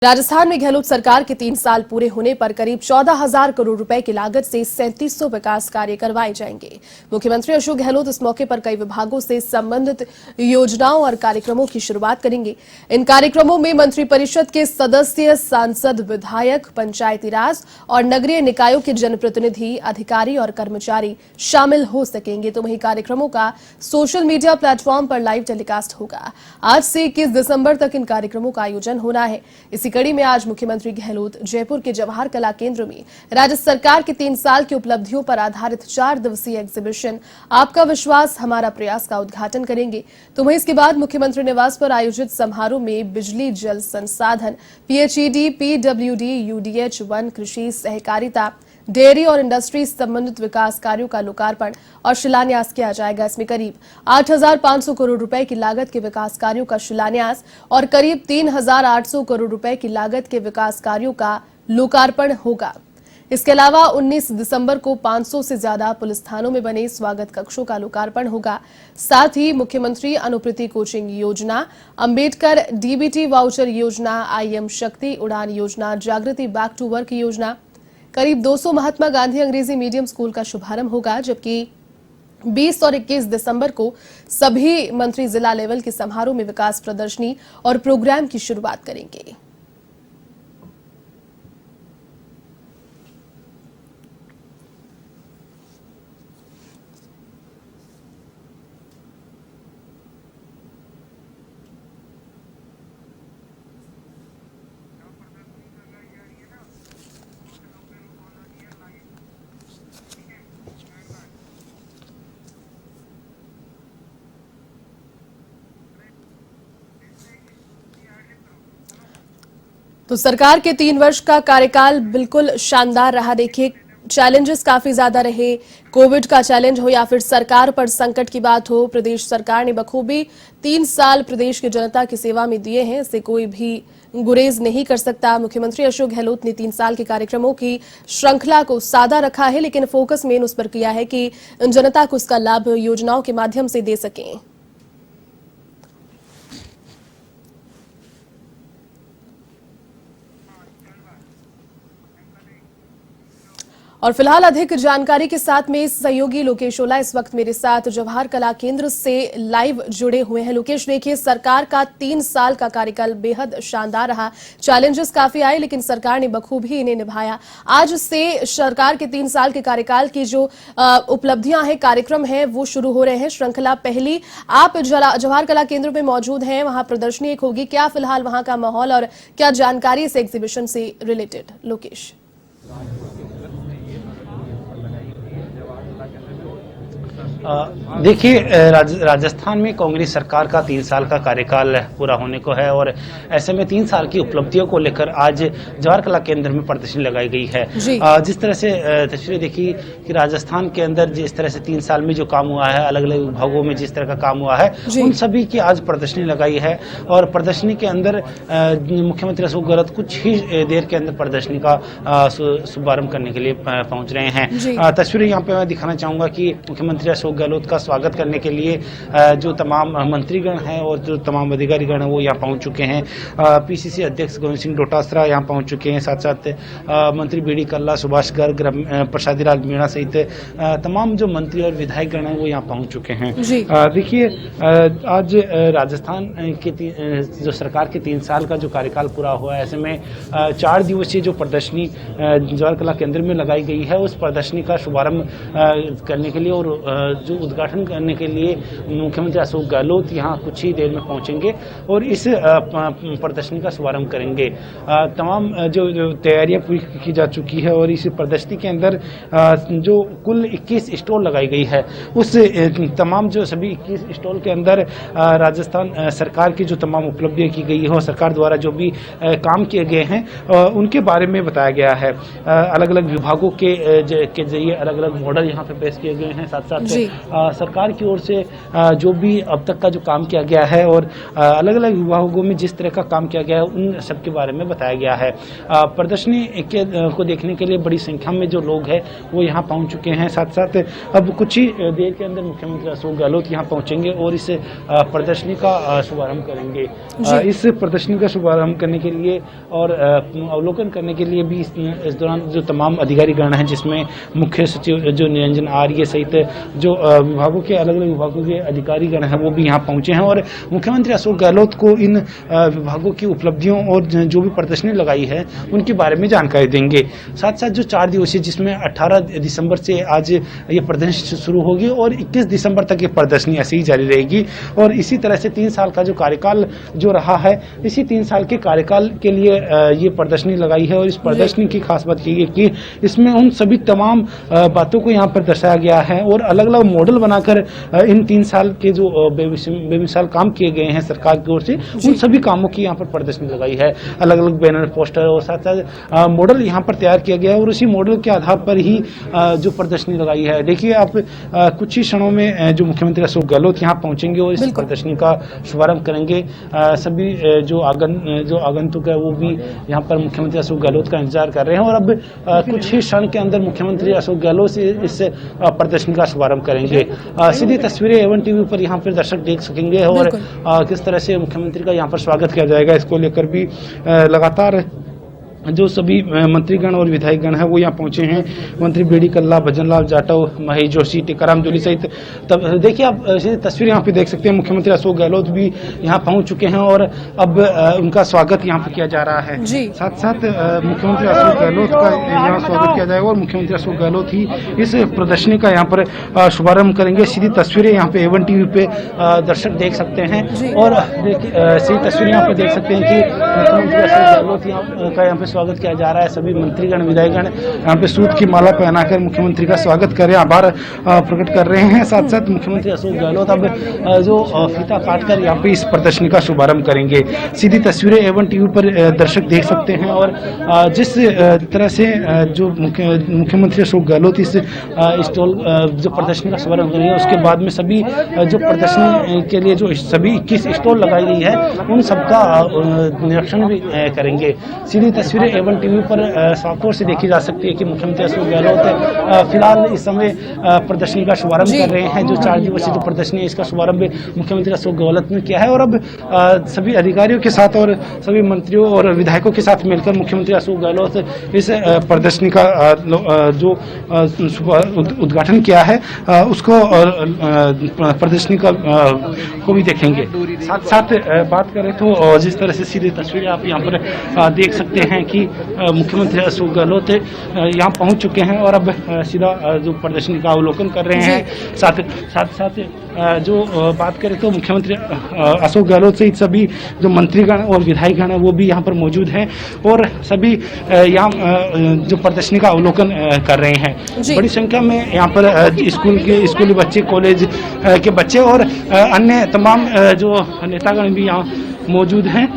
राजस्थान में गहलोत सरकार के 3 साल पूरे होने पर करीब 14,000 करोड़ रुपए की लागत से 3700 विकास कार्य करवाए जाएंगे। मुख्यमंत्री अशोक गहलोत इस मौके पर कई विभागों से संबंधित योजनाओं और कार्यक्रमों की शुरुआत करेंगे। इन कार्यक्रमों में मंत्रिपरिषद के सदस्य, सांसद, विधायक, पंचायती राज और नगरीय निकायों के जनप्रतिनिधि, अधिकारी और कर्मचारी शामिल हो सकेंगे। तो वहीं कार्यक्रमों का सोशल मीडिया प्लेटफॉर्म पर लाइव टेलीकास्ट होगा। आज से 21 दिसंबर तक इन कार्यक्रमों का आयोजन होना है। इसी कड़ी में आज मुख्यमंत्री गहलोत जयपुर के जवाहर कला केंद्र में राज्य सरकार के 3 साल की उपलब्धियों पर आधारित 4 दिवसीय एग्जीबिशन आपका विश्वास हमारा प्रयास का उद्घाटन करेंगे। तो वहीं इसके बाद मुख्यमंत्री निवास पर आयोजित समारोह में बिजली, जल संसाधन, पीएचईडी, पीडब्ल्यूडी, यूडीएच, वन, कृषि, सहकारिता, डेयरी और इंडस्ट्री संबंधित विकास कार्यों का लोकार्पण और शिलान्यास किया जाएगा। इसमें करीब 8,500 करोड़ रुपए की लागत के विकास कार्यों का शिलान्यास और करीब 3,800 करोड़ रुपए की लागत के विकास कार्यों का लोकार्पण होगा। इसके अलावा 19 दिसंबर को 500 से ज्यादा पुलिस थानों में बने स्वागत कक्षों का लोकार्पण होगा। साथ ही मुख्यमंत्री अनुप्रीति कोचिंग योजना, अंबेडकर डीबीटी वाउचर योजना, आईएम शक्ति उड़ान योजना, जागृति बैक टू वर्क योजना, करीब 200 महात्मा गांधी अंग्रेजी मीडियम स्कूल का शुभारंभ होगा। जबकि 20 और 21 दिसंबर को सभी मंत्री जिला लेवल के समारोह में विकास प्रदर्शनी और प्रोग्राम की शुरुआत करेंगे। तो सरकार के 3 वर्ष का कार्यकाल बिल्कुल शानदार रहा। देखिए, चैलेंजेस काफी ज्यादा रहे। कोविड का चैलेंज हो या फिर सरकार पर संकट की बात हो, प्रदेश सरकार ने बखूबी 3 साल प्रदेश की जनता की सेवा में दिए हैं। इससे कोई भी गुरेज नहीं कर सकता। मुख्यमंत्री अशोक गहलोत ने 3 साल के कार्यक्रमों की श्रृंखला को सादा रखा है, लेकिन फोकस मेन उस पर किया है कि जनता को इसका लाभ योजनाओं के माध्यम से दे सकें। और फिलहाल अधिक जानकारी के साथ में सहयोगी लोकेश ओला इस वक्त मेरे साथ जवाहर कला केंद्र से लाइव जुड़े हुए हैं। लोकेश, देखिए, सरकार का 3 साल का कार्यकाल बेहद शानदार रहा। चैलेंजेस काफी आए, लेकिन सरकार ने बखूबी इन्हें निभाया। आज से सरकार के 3 साल के कार्यकाल की जो उपलब्धियां हैं, कार्यक्रम हैं, वो शुरू हो रहे हैं। श्रृंखला पहली, आप जवाहर कला केंद्र में मौजूद हैं, वहां प्रदर्शनी एक होगी। क्या फिलहाल वहां का माहौल और क्या जानकारी इस एग्जीबिशन से रिलेटेड? लोकेश। देखिए, राजस्थान में कांग्रेस सरकार का 3 साल का कार्यकाल पूरा होने को है और ऐसे में 3 साल की उपलब्धियों को लेकर आज जवाहर कला केंद्र में प्रदर्शनी लगाई गई है। जिस तरह से तस्वीरें देखी कि राजस्थान के अंदर जिस तरह से 3 साल में जो काम हुआ है, अलग अलग विभागों में जिस तरह का काम हुआ है, उन सभी की आज प्रदर्शनी लगाई है। और प्रदर्शनी के अंदर मुख्यमंत्री अशोक गहलोत कुछ ही देर के अंदर प्रदर्शनी का शुभारंभ करने के लिए पहुंच रहे हैं। तस्वीरें यहाँ पे मैं दिखाना चाहूंगा कि मुख्यमंत्री अशोक गहलोत का स्वागत करने के लिए जो तमाम मंत्रीगण हैं और जो तमाम अधिकारीगण हैं वो यहाँ पहुंच चुके हैं। पीसीसी अध्यक्ष गोविंद सिंह डोटासरा यहाँ पहुंच चुके हैं। साथ साथ मंत्री बीडी कल्ला, सुभाष गर्ग, प्रसादी लाल मीणा सहित तमाम जो मंत्री और विधायकगण हैं वो यहाँ पहुंच चुके हैं। देखिए, आज राजस्थान के जो सरकार के 3 साल का जो कार्यकाल पूरा हुआ है, ऐसे में 4 दिवसीय जो प्रदर्शनी जवाहर कला केंद्र में लगाई गई है, उस प्रदर्शनी का शुभारंभ करने के लिए और जो उद्घाटन करने के लिए मुख्यमंत्री अशोक गहलोत यहाँ कुछ ही देर में पहुंचेंगे और इस प्रदर्शनी का शुभारंभ करेंगे। तमाम जो तैयारियां पूरी की जा चुकी है और इस प्रदर्शनी के अंदर जो कुल 21 स्टॉल लगाई गई है, उस तमाम जो सभी 21 स्टॉल के अंदर राजस्थान सरकार की जो तमाम उपलब्धियां की गई है और सरकार द्वारा जो भी काम किए गए हैं उनके बारे में बताया गया है। अलग अलग विभागों के जरिए अलग अलग मॉडल यहाँ पे पेश किए गए हैं। साथ साथ सरकार की ओर से जो भी अब तक का जो काम किया गया है और अलग अलग विभागों में जिस तरह का काम किया गया है उन सब के बारे में बताया गया है। प्रदर्शनी को देखने के लिए बड़ी संख्या में जो लोग हैं वो यहाँ पहुँच चुके हैं। साथ साथ अब कुछ ही देर के अंदर मुख्यमंत्री अशोक गहलोत यहाँ पहुँचेंगे और इस प्रदर्शनी का शुभारंभ करेंगे। इस प्रदर्शनी का शुभारंभ करने के लिए और अवलोकन करने के लिए भी इस दौरान जो तमाम अधिकारीगण हैं, जिसमें मुख्य सचिव जो निरंजन आर्य सहित जो विभागों के अलग अलग विभागों के अधिकारीगण हैं वो भी यहाँ पहुंचे हैं और मुख्यमंत्री अशोक गहलोत को इन विभागों की उपलब्धियों और जो भी प्रदर्शनी लगाई है उनके बारे में जानकारी देंगे। साथ साथ जो 4 दिवसीय, जिसमें 18 दिसंबर से आज ये प्रदर्शनी शुरू होगी और 21 दिसंबर तक ये प्रदर्शनी ऐसे ही जारी रहेगी। और इसी तरह से 3 साल का जो कार्यकाल जो रहा है, इसी 3 साल के कार्यकाल के लिए ये प्रदर्शनी लगाई है। और इस प्रदर्शनी की खास बात ये है कि इसमें उन सभी तमाम बातों को यहाँ पर दर्शाया गया है और अलग अलग मॉडल बनाकर इन 3 साल के जो बेमिसाल काम किए गए हैं सरकार की ओर से, उन सभी कामों की यहाँ पर प्रदर्शनी लगाई है। अलग अलग बैनर, पोस्टर और साथ साथ मॉडल यहाँ पर तैयार किया गया है और उसी मॉडल के आधार पर ही जो प्रदर्शनी लगाई है। देखिए आप कुछ ही क्षणों में जो मुख्यमंत्री अशोक गहलोत यहाँ पहुंचेंगे और इस प्रदर्शनी का शुभारंभ करेंगे। सभी जो आगंतुक है वो भी यहाँ पर मुख्यमंत्री अशोक गहलोत का इंतजार कर रहे हैं और अब कुछ ही क्षण के अंदर मुख्यमंत्री अशोक गहलोत से इस प्रदर्शनी का शुभारंभ करेंगे। सीधी तस्वीरें एवन टीवी पर यहाँ पर दर्शक देख सकेंगे और किस तरह से मुख्यमंत्री का यहाँ पर स्वागत किया जाएगा, इसको लेकर भी लगातार जो सभी मंत्रीगण और विधायकगण हैं वो यहाँ पहुंचे हैं। मंत्री बीडी कल्ला, भजन लाल जाटव, महेश जोशी, टीकाराम जोली सहित तब देखिए आप तस्वीर यहाँ पे देख सकते हैं। मुख्यमंत्री अशोक गहलोत भी यहाँ पहुंच चुके हैं और अब उनका स्वागत यहाँ पे किया जा रहा है। साथ साथ मुख्यमंत्री अशोक गहलोत का यहाँ स्वागत किया जाएगा और मुख्यमंत्री अशोक गहलोत ही इस प्रदर्शनी का यहाँ पर शुभारंभ करेंगे। सीधी तस्वीरें यहाँ पे एवन टीवी पे दर्शक देख सकते हैं और सीधी तस्वीरें यहाँ पे देख सकते हैं कि मुख्यमंत्री अशोक गहलोत का यहाँ पे स्वागत किया जा रहा है। सभी मंत्रीगण, विधायकगण यहाँ पे सूत की माला पहनाकर मुख्यमंत्री का स्वागत कर रहे हैं, आभार प्रकट कर रहे हैं। साथ साथ मुख्यमंत्री अशोक गहलोत अब जो फीता काटकर यहाँ पे इस प्रदर्शनी का शुभारंभ करेंगे। सीधी तस्वीरें एवन टीवी पर दर्शक देख सकते हैं और जिस तरह से जो मुख्यमंत्री अशोक गहलोत इस स्टॉल जो प्रदर्शनी का शुभारंभ करेंगे, उसके बाद में सभी जो प्रदर्शनी के लिए जो सभी 21 स्टॉल लगाई गई है उन सबका निरीक्षण भी करेंगे। सीधी तस्वीरें एवन टीवी पर साफ तौर से देखी जा सकती है कि मुख्यमंत्री अशोक गहलोत फिलहाल इस समय प्रदर्शनी का शुभारंभ कर रहे हैं। जो 4 दिवसीय जो प्रदर्शनी है इसका शुभारंभ मुख्यमंत्री अशोक गहलोत ने किया है और अब सभी अधिकारियों के साथ और सभी मंत्रियों और विधायकों के साथ मिलकर मुख्यमंत्री अशोक गहलोत इस प्रदर्शनी का जो उद्घाटन किया है उसको प्रदर्शनी का को भी देखेंगे। साथ साथ बात करें तो जिस तरह से सीधी तस्वीरें आप यहाँ पर देख सकते हैं कि मुख्यमंत्री अशोक गहलोत यहाँ पहुँच चुके हैं और अब सीधा जो प्रदर्शनी का अवलोकन कर रहे हैं। साथ जो बात करें तो मुख्यमंत्री अशोक गहलोत सहित सभी जो मंत्रीगण और विधायकगण हैं वो भी यहाँ पर मौजूद हैं और सभी यहाँ जो प्रदर्शनी का अवलोकन कर रहे हैं। बड़ी संख्या में यहाँ पर स्कूली बच्चे, कॉलेज के बच्चे और अन्य तमाम जो नेतागण भी यहाँ मौजूद हैं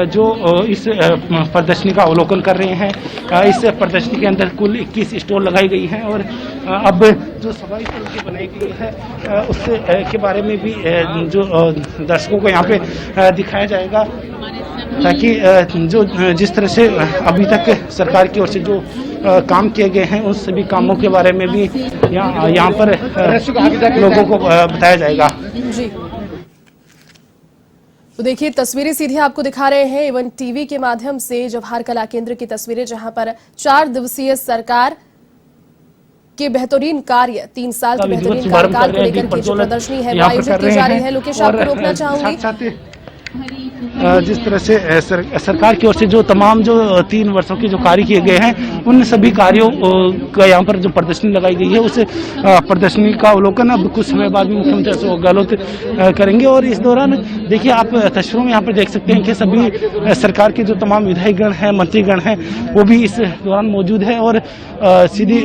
जो इस प्रदर्शनी का अवलोकन कर रहे हैं। इस प्रदर्शनी के अंदर कुल 21 स्टॉल लगाई गई हैं और अब जो सफाई समिति बनाई गई है उससे के बारे में भी जो दर्शकों को यहाँ पे दिखाया जाएगा, ताकि जो जिस तरह से अभी तक सरकार की ओर से जो काम किए गए हैं उस सभी कामों के बारे में भी यहाँ पर लोगों को बताया जाएगा। तो देखिए तस्वीरें सीधे आपको दिखा रहे हैं एवन टीवी के माध्यम से जवाहर कला केंद्र की तस्वीरें, जहां पर 4 दिवसीय सरकार के बेहतरीन कार्य, 3 साल के बेहतरीन कार्यकाल को लेकर की जो प्रदर्शनी है वो आयोजित की जा रही है। लोकेश, आपको रोकना चाहूंगी। जिस तरह से सरकार की ओर से जो तमाम जो 3 वर्षों के जो कार्य किए गए हैं उन सभी कार्यों का यहाँ पर जो प्रदर्शनी लगाई गई है उस प्रदर्शनी का अवलोकन अब कुछ समय बाद में मुख्यमंत्री अशोक गहलोत करेंगे। और इस दौरान देखिए आप तस्वीरों में यहाँ पर देख सकते हैं कि सभी सरकार के जो तमाम विधायकगण हैं, मंत्रीगण हैं वो भी इस दौरान मौजूद है और सीधी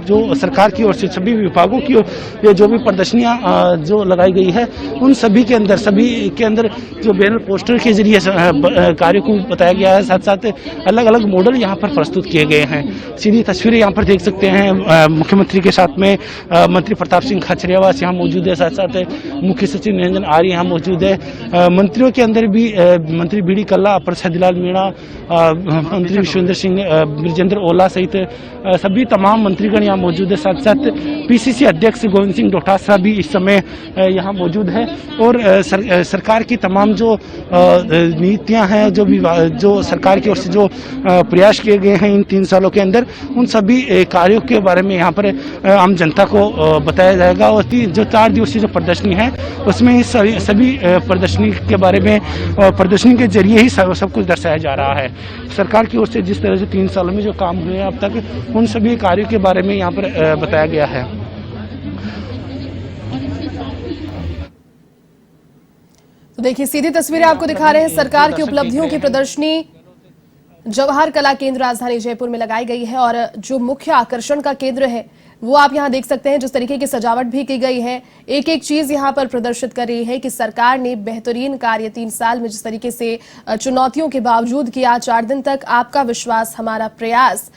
जो सरकार की ओर से सभी विभागों की जो भी प्रदर्शनियाँ जो लगाई गई है उन सभी के अंदर जो बैनर, पोस्टर के जरिए कार्यों को बताया गया है। साथ साथ अलग अलग मॉडल यहाँ पर प्रस्तुत किए गए हैं। सीधी तस्वीरें यहाँ पर देख सकते हैं। मुख्यमंत्री के साथ में मंत्री प्रताप सिंह खाचरियावास यहाँ मौजूद है। साथ साथ मुख्य सचिव निरंजन आर्य यहाँ मौजूद है। मंत्रियों के अंदर भी मंत्री बीडी कल्ला, अपर शहदलाल मीणा, मंत्री विश्वेंद्र सिंह, ब्रजेंद्र ओला सहित सभी तमाम मंत्रीगण यहाँ मौजूद है। साथ साथ पीसीसी अध्यक्ष गोविंद सिंह डोटासरा भी इस समय यहाँ मौजूद है। और सरकार की तमाम जो नीतियां हैं, जो सरकार की ओर से जो प्रयास किए गए हैं इन 3 सालों के अंदर, उन सभी कार्यों के बारे में यहाँ पर आम जनता को बताया जाएगा। और जो 4 दिवसीय जो प्रदर्शनी है उसमें इस सभी प्रदर्शनी के बारे में, प्रदर्शनी के जरिए ही सब कुछ दर्शाया जा रहा है। सरकार की ओर से जिस तरह से 3 सालों में जो काम हुए हैं अब तक, उन सभी कार्यों के बारे में यहाँ पर बताया गया है। तो देखिए, सीधी तस्वीरें आपको दिखा रहे हैं। सरकार की उपलब्धियों की प्रदर्शनी जवाहर कला केंद्र राजधानी जयपुर में लगाई गई है और जो मुख्य आकर्षण का केंद्र है वो आप यहां देख सकते हैं। जिस तरीके की सजावट भी की गई है, एक एक चीज यहां पर प्रदर्शित कर रही है कि सरकार ने बेहतरीन कार्य 3 साल में जिस तरीके से चुनौतियों के बावजूद किया। 4 दिन तक आपका विश्वास हमारा प्रयास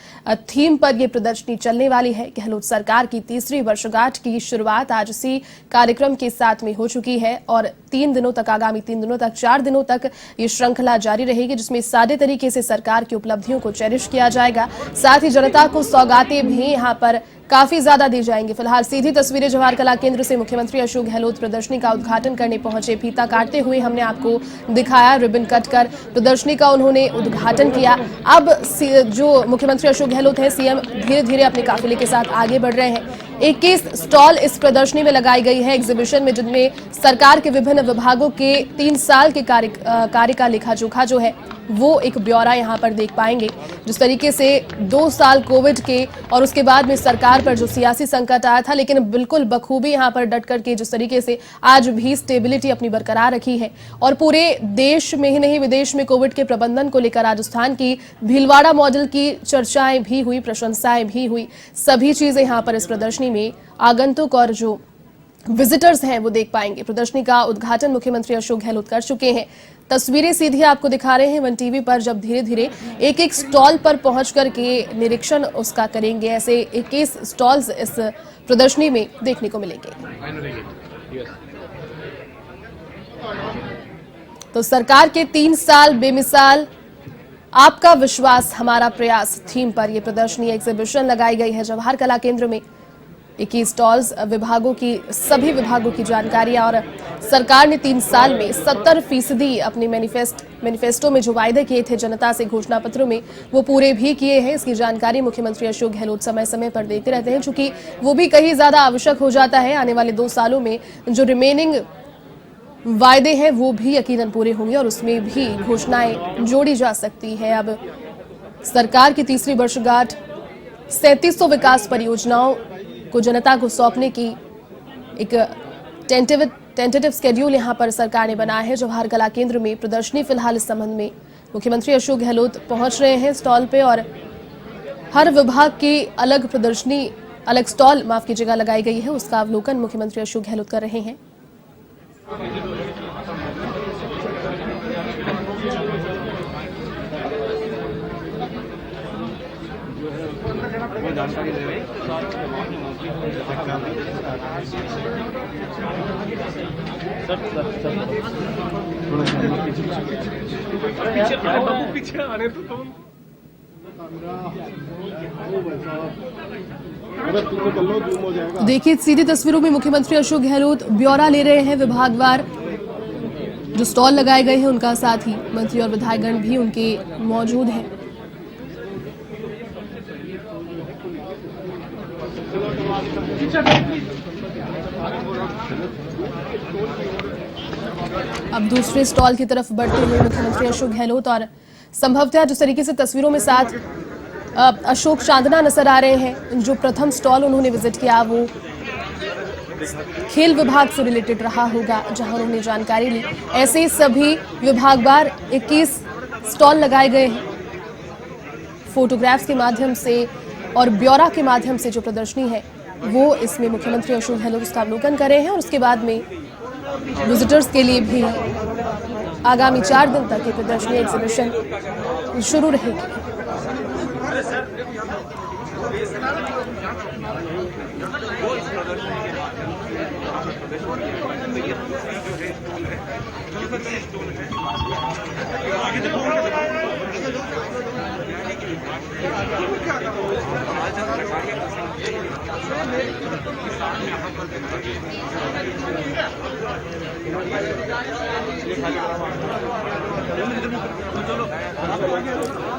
थीम पर यह प्रदर्शनी चलने वाली है। गहलोत सरकार की 3री वर्षगांठ की शुरुआत आज इसी कार्यक्रम के साथ में हो चुकी है और 3 दिनों तक, आगामी 3 दिनों तक, 4 दिनों तक ये श्रृंखला जारी रहेगी, जिसमें सादे तरीके से सरकार की उपलब्धियों को चेरिश किया जाएगा। साथ ही जनता को सौगातें भी यहाँ पर काफी ज्यादा दी जाएंगी। फिलहाल सीधी तस्वीरें जवाहर कला केंद्र से मुख्यमंत्री अशोक गहलोत प्रदर्शनी का उद्घाटन करने पहुंचे। फीता काटते हुए हमने आपको दिखाया, रिबन कट कर प्रदर्शनी का उन्होंने उद्घाटन किया। अब जो मुख्यमंत्री अशोक गहलोत है, सीएम, धीरे धीरे अपने काफिले के साथ आगे बढ़ रहे हैं। 21 स्टॉल इस प्रदर्शनी में लगाई गई है एग्जीबिशन में, जिनमें सरकार के विभिन्न विभागों के 3 साल के कार्य का लेखा जोखा जो है वो एक ब्यौरा यहां पर देख पाएंगे। जिस तरीके से 2 साल कोविड के और उसके बाद में सरकार पर जो सियासी संकट आया था, लेकिन बिल्कुल बखूबी यहां पर डट कर के जिस तरीके से आज भी स्टेबिलिटी अपनी बरकरार रखी है और पूरे देश में ही नहीं विदेश में कोविड के प्रबंधन को लेकर राजस्थान की भीलवाड़ा मॉडल की चर्चाएं भी हुई, प्रशंसाएं भी हुई। सभी चीजें यहां पर इस प्रदर्शनी में आगंतुक और जो विजिटर्स हैं वो देख पाएंगे। प्रदर्शनी का उद्घाटन मुख्यमंत्री अशोक गहलोत कर चुके हैं। तस्वीरें सीधी आपको दिखा रहे हैं वन टीवी पर, जब धीरे धीरे एक एक स्टॉल पर पहुंच करके निरीक्षण उसका करेंगे। ऐसे 21 स्टॉल्स इस प्रदर्शनी में देखने को मिलेंगे। तो सरकार के 3 साल बेमिसाल, आपका विश्वास हमारा प्रयास थीम पर यह प्रदर्शनी एग्जीबिशन लगाई गई है जवाहर कला केंद्र में। 21 स्टॉल्स, विभागों की, सभी विभागों की जानकारियां और सरकार ने 3 साल में 70% अपने मैनिफेस्टो में जो वायदे किए थे जनता से घोषणा पत्रों में, वो पूरे भी किए हैं। इसकी जानकारी मुख्यमंत्री अशोक गहलोत समय समय पर देते रहते हैं, चूंकि वो भी कहीं ज्यादा आवश्यक हो जाता है। आने वाले 2 सालों में जो रिमेनिंग वायदे हैं वो भी यकीनन पूरे होंगे और उसमें भी घोषणाएं जोड़ी जा सकती है। अब सरकार की 3री वर्षगांठ, 3700 विकास परियोजनाओं को जनता को सौंपने की एक टेंटेटिव स्केड्यूल यहां पर सरकार ने बनाया है जवाहर कला केंद्र में। प्रदर्शनी फिलहाल इस संबंध में मुख्यमंत्री अशोक गहलोत पहुंच रहे हैं स्टॉल पे और हर विभाग की अलग प्रदर्शनी, अलग स्टॉल माफ कीजिएगा लगाई गई है, उसका अवलोकन मुख्यमंत्री अशोक गहलोत कर रहे हैं। जानकारी दे रही पीछे आने तो देखिए, सीधी तस्वीरों में मुख्यमंत्री अशोक गहलोत ब्यौरा ले रहे हैं विभागवार जो स्टॉल लगाए गए हैं उनका। साथ ही मंत्री और विधायकगण भी उनके मौजूद हैं। अब दूसरे स्टॉल की तरफ बढ़ते हुए मुख्यमंत्री अशोक गहलोत और संभवतः जिस तरीके से तस्वीरों में साथ अशोक चांदना नजर आ रहे हैं, जो प्रथम स्टॉल उन्होंने विजिट किया वो खेल विभाग से रिलेटेड रहा होगा, जहां उन्होंने जानकारी ली। ऐसे ही सभी विभागवार 21 स्टॉल लगाए गए हैं। फोटोग्राफ्स के माध्यम से और ब्यौरा के माध्यम से जो प्रदर्शनी है वो इसमें मुख्यमंत्री अशोक गहलोत उसका अवलोकन कर रहे हैं और उसके बाद में विजिटर्स के लिए भी आगामी 4 दिन तक ये प्रदर्शनी एग्जीबिशन शुरू रहेगी।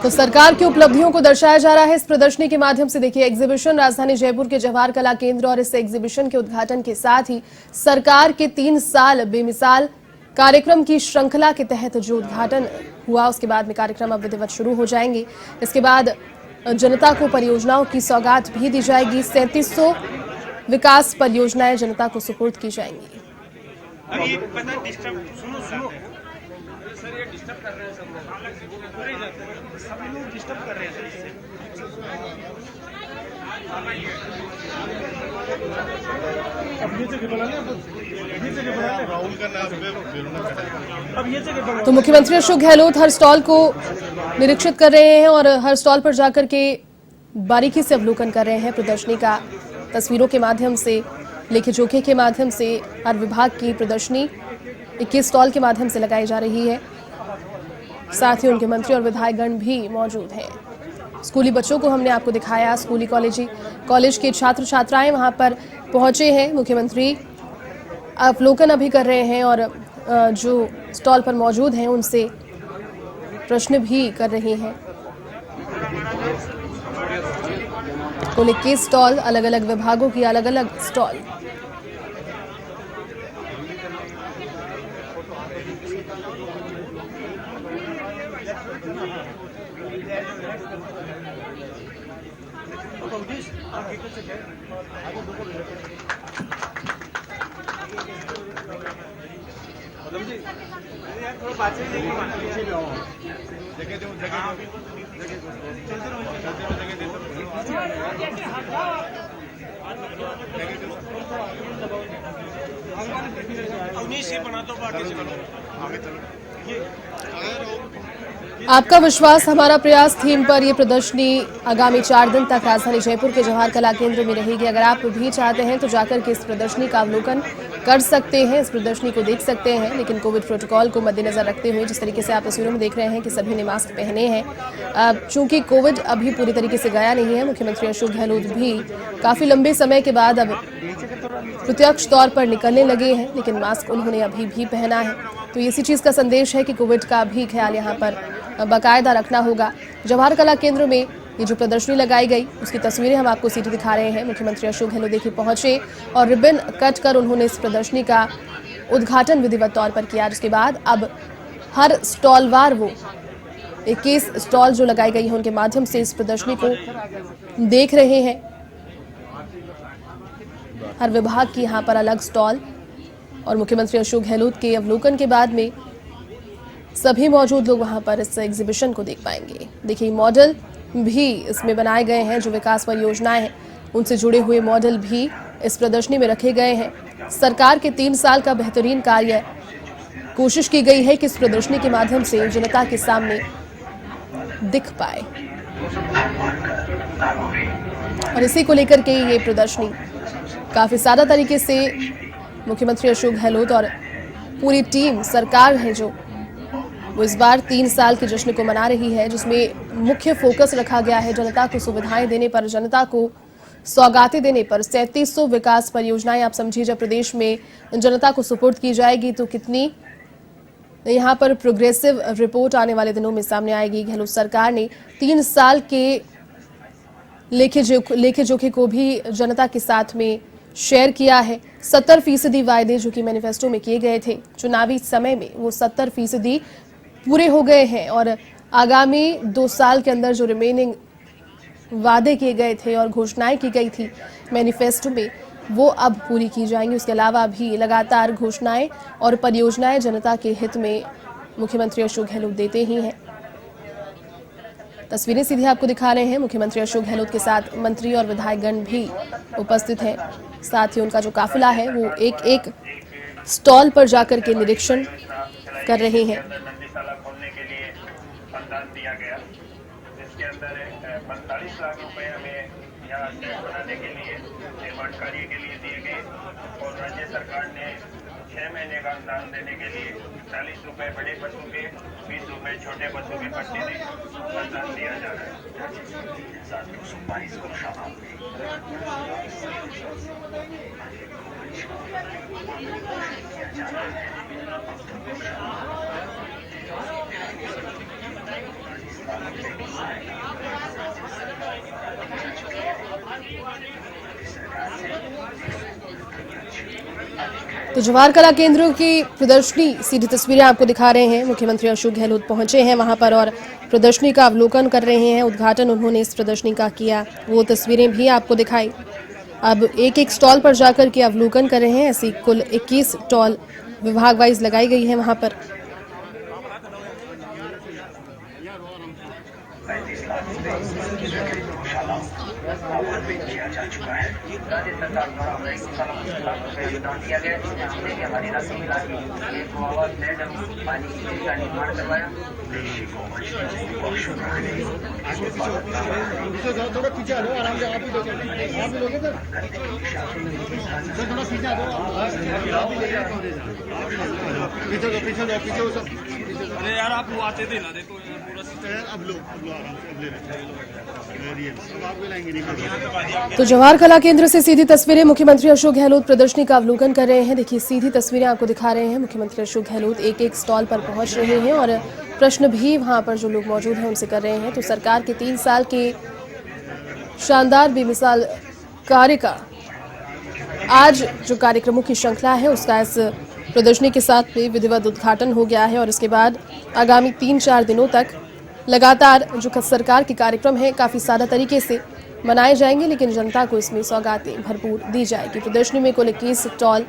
तो सरकार की उपलब्धियों को दर्शाया जा रहा है इस प्रदर्शनी के माध्यम से। देखिए, एग्जीबिशन राजधानी जयपुर के जवाहर कला केंद्र और इस एग्जीबिशन के उद्घाटन के साथ ही सरकार के 3 साल बेमिसाल कार्यक्रम की श्रृंखला के तहत जो उद्घाटन हुआ, उसके बाद में कार्यक्रम अब विधिवत शुरू हो जाएंगे। इसके बाद जनता को परियोजनाओं की सौगात भी दी जाएगी। 3700 विकास परियोजनाएं जनता को सुपुर्द की जाएंगी। ये पता डिस्टर्ब सुनो सर, ये डिस्टर्ब कर रहे हैं सब लोग डिस्टर्ब कर रहे हैं इससे। तो मुख्यमंत्री अशोक गहलोत हर स्टॉल को निरीक्षित कर रहे हैं और हर स्टॉल पर जाकर के बारीकी से अवलोकन कर रहे हैं प्रदर्शनी का। तस्वीरों के माध्यम से, लेखे जोखे के माध्यम से हर विभाग की प्रदर्शनी 21 स्टॉल के माध्यम से लगाई जा रही है। साथ ही उनके मंत्री और विधायकगण भी मौजूद हैं। स्कूली बच्चों को हमने आपको दिखाया, स्कूली कॉलेज के छात्र छात्राएं वहां पर पहुंचे हैं। मुख्यमंत्री अवलोकन अभी कर रहे हैं और जो स्टॉल पर मौजूद हैं उनसे प्रश्न भी कर रहे हैं। कुल 21 स्टॉल, अलग अलग विभागों की अलग अलग स्टॉल। आपका विश्वास हमारा प्रयास थीम पर यह प्रदर्शनी आगामी 4 दिन तक राजधानी जयपुर के जवाहर कला केंद्र में रहेगी। अगर आप भी चाहते हैं तो जाकर के इस प्रदर्शनी का अवलोकन कर सकते हैं, इस प्रदर्शनी को देख सकते हैं। लेकिन कोविड प्रोटोकॉल को मद्देनजर रखते हुए, जिस तरीके से आप तस्वीरों में देख रहे हैं कि सभी ने मास्क पहने हैं, चूंकि कोविड अभी पूरी तरीके से गया नहीं है, मुख्यमंत्री अशोक गहलोत भी काफी लंबे समय के बाद अब प्रत्यक्ष तौर पर निकलने लगे हैं, लेकिन मास्क उन्होंने अभी भी पहना है। तो इसी चीज का संदेश है कि कोविड का भी ख्याल यहाँ पर बाकायदा रखना होगा। जवाहर कला केंद्र में ये जो प्रदर्शनी लगाई गई, उसकी तस्वीरें हम आपको सीधी दिखा रहे हैं। मुख्यमंत्री अशोक गहलोत देखिए पहुंचे और रिबन कट कर उन्होंने इस प्रदर्शनी का उद्घाटन विधिवत तौर पर किया। जिसके बाद अब हर स्टॉल वार वो 21 स्टॉल जो लगाई गई है उनके माध्यम से इस प्रदर्शनी को देख रहे हैं। हर विभाग की यहाँ पर अलग स्टॉल और मुख्यमंत्री अशोक गहलोत के अवलोकन के बाद में सभी मौजूद लोग वहां पर इस एग्जीबिशन को देख पाएंगे। देखिए, मॉडल भी इसमें बनाए गए हैं, जो विकास परियोजनाएं हैं उनसे जुड़े हुए मॉडल भी इस प्रदर्शनी में रखे गए हैं। सरकार के 3 साल का बेहतरीन कार्य कोशिश की गई है कि इस प्रदर्शनी के माध्यम से जनता के सामने दिख पाए और इसी को लेकर के ये प्रदर्शनी काफी सादा तरीके से मुख्यमंत्री अशोक गहलोत और पूरी टीम सरकार है जो वो इस बार 3 साल के जश्न को मना रही है, जिसमें मुख्य फोकस रखा गया है जनता को सुविधाएं देने पर, जनता को सौगातें देने पर। 3700 विकास परियोजनाएं आप समझिए जब प्रदेश में जनता को सुपुर्द की जाएगी तो कितनी यहाँ पर प्रोग्रेसिव रिपोर्ट आने वाले दिनों में सामने आएगी। गहलोत सरकार ने 3 साल के लेखे जोखे को भी जनता के साथ में शेयर किया है। 70% वायदे जो कि मैनिफेस्टो में किए गए थे चुनावी समय में, वो 70% पूरे हो गए हैं और आगामी 2 साल के अंदर जो रिमेनिंग वादे किए गए थे और घोषणाएं की गई थी मैनिफेस्टो में, वो अब पूरी की जाएंगी। उसके अलावा भी लगातार घोषणाएं और परियोजनाएं जनता के हित में मुख्यमंत्री अशोक गहलोत देते ही हैं। तस्वीरें सीधे आपको दिखा रहे हैं। मुख्यमंत्री अशोक गहलोत के साथ मंत्री और विधायकगण भी उपस्थित हैं। साथ ही उनका जो काफिला है वो एक एक स्टॉल पर जाकर के निरीक्षण कर रहे हैं। नंदीशाला खोलने के लिए अनुदान दिया गया, जिसके अंदर 45 लाख रुपए हमें यहाँ शेड बनाने के लिए, निर्माण कार्य के लिए दिए गए और राज्य सरकार ने 6 महीने का अनुदान देने के लिए 40 रुपए बड़े बसों के, 20 रुपए छोटे बसों के पट्टे में अनुदान दिया जा रहा है। तो जवाहर कला केंद्र की प्रदर्शनी सीधी तस्वीरें आपको दिखा रहे हैं। मुख्यमंत्री अशोक गहलोत पहुंचे हैं वहां पर और प्रदर्शनी का अवलोकन कर रहे हैं। उद्घाटन उन्होंने इस प्रदर्शनी का किया, वो तस्वीरें भी आपको दिखाई। अब एक एक स्टॉल पर जाकर के अवलोकन कर रहे हैं। ऐसी कुल 21 स्टॉल विभाग वाइज लगाई गई है वहां पर। किया जा चुका है। राज्य सरकार द्वारा हमें 1 साल अनुदान दिया गया, जिसमें हमने हमारी राशि मिला के एक गोवा फ्लैट पानी की बिजली का निर्माण करवाया। थोड़ा पीछे आ जाओ, आराम से आप भी लोगे सर, थोड़ा पीछे आ जाओ, पीछे हो सब। अरे यार आप आते थे ना, देखो पूरा अब लो आराम से, अब ले रहे अब आपको लाएंगे नहीं। तो जवाहर कला केंद्र से सीधी तस्वीरें मुख्यमंत्री अशोक गहलोत प्रदर्शनी का अवलोकन कर रहे हैं। देखिए सीधी तस्वीरें आपको दिखा रहे हैं। मुख्यमंत्री अशोक गहलोत एक एक स्टॉल पर पहुंच रहे हैं और प्रश्न भी वहां पर जो लोग मौजूद हैं उनसे कर रहे हैं। तो सरकार के 3 साल के शानदार बेमिसाल कार्य का आज जो कार्यक्रमों की श्रृंखला है उसका इस प्रदर्शनी के साथ में विधिवत उद्घाटन हो गया है और इसके बाद आगामी 3-4 दिनों तक लगातार जो सरकार के कार्यक्रम है काफ़ी सादा तरीके से मनाए जाएंगे, लेकिन जनता को इसमें सौगातें भरपूर दी जाएगी। प्रदर्शनी में कुल 21 स्टॉल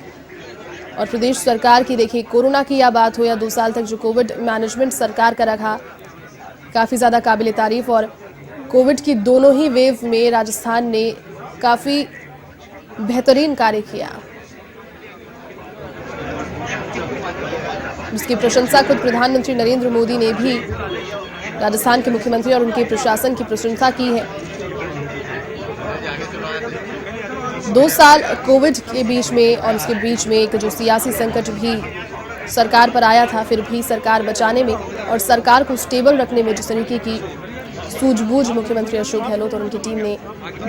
और प्रदेश सरकार की, देखिए कोरोना की या बात हो या 2 साल तक जो कोविड मैनेजमेंट सरकार का रखा, काफ़ी ज़्यादा काबिल तारीफ। और कोविड की दोनों ही वेव में राजस्थान ने काफ़ी बेहतरीन कार्य किया, जिसकी प्रशंसा खुद प्रधानमंत्री नरेंद्र मोदी ने भी राजस्थान के मुख्यमंत्री और उनके प्रशासन की प्रशंसा की है। 2 साल कोविड के बीच में और उसके बीच में एक जो सियासी संकट भी सरकार पर आया था, फिर भी सरकार बचाने में और सरकार को स्टेबल रखने में जिस तरीके की सूझबूझ मुख्यमंत्री अशोक गहलोत और उनकी टीम ने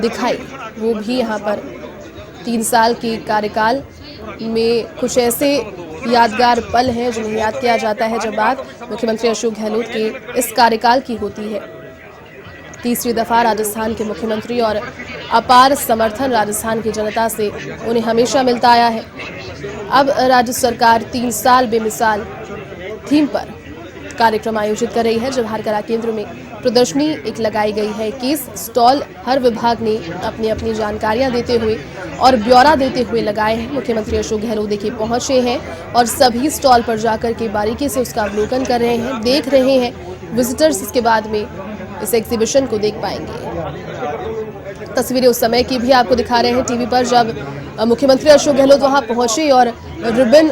दिखाई, वो भी यहाँ पर 3 साल के कार्यकाल में कुछ ऐसे यादगार पल हैं जिन्हें याद किया जाता है जब बात मुख्यमंत्री अशोक गहलोत के इस कार्यकाल की होती है। तीसरी दफा राजस्थान के मुख्यमंत्री और अपार समर्थन राजस्थान की जनता से उन्हें हमेशा मिलता आया है। अब राज्य सरकार 3 साल बेमिसाल थीम पर कार्यक्रम आयोजित कर रही है। जवाहर कला केंद्र में प्रदर्शनी एक लगाई गई है। 21 स्टॉल हर विभाग ने अपनी अपनी जानकारियां देते हुए और ब्यौरा देते हुए लगाए हैं। मुख्यमंत्री अशोक गहलोत देखिए पहुंचे हैं और सभी स्टॉल पर जाकर के बारीकी से उसका अवलोकन कर रहे हैं, देख रहे हैं। विजिटर्स इसके बाद में इस एग्जीबिशन को देख पाएंगे। तस्वीरें उस समय की भी आपको दिखा रहे हैं टीवी पर, जब मुख्यमंत्री अशोक गहलोत वहां पहुंचे और रिबन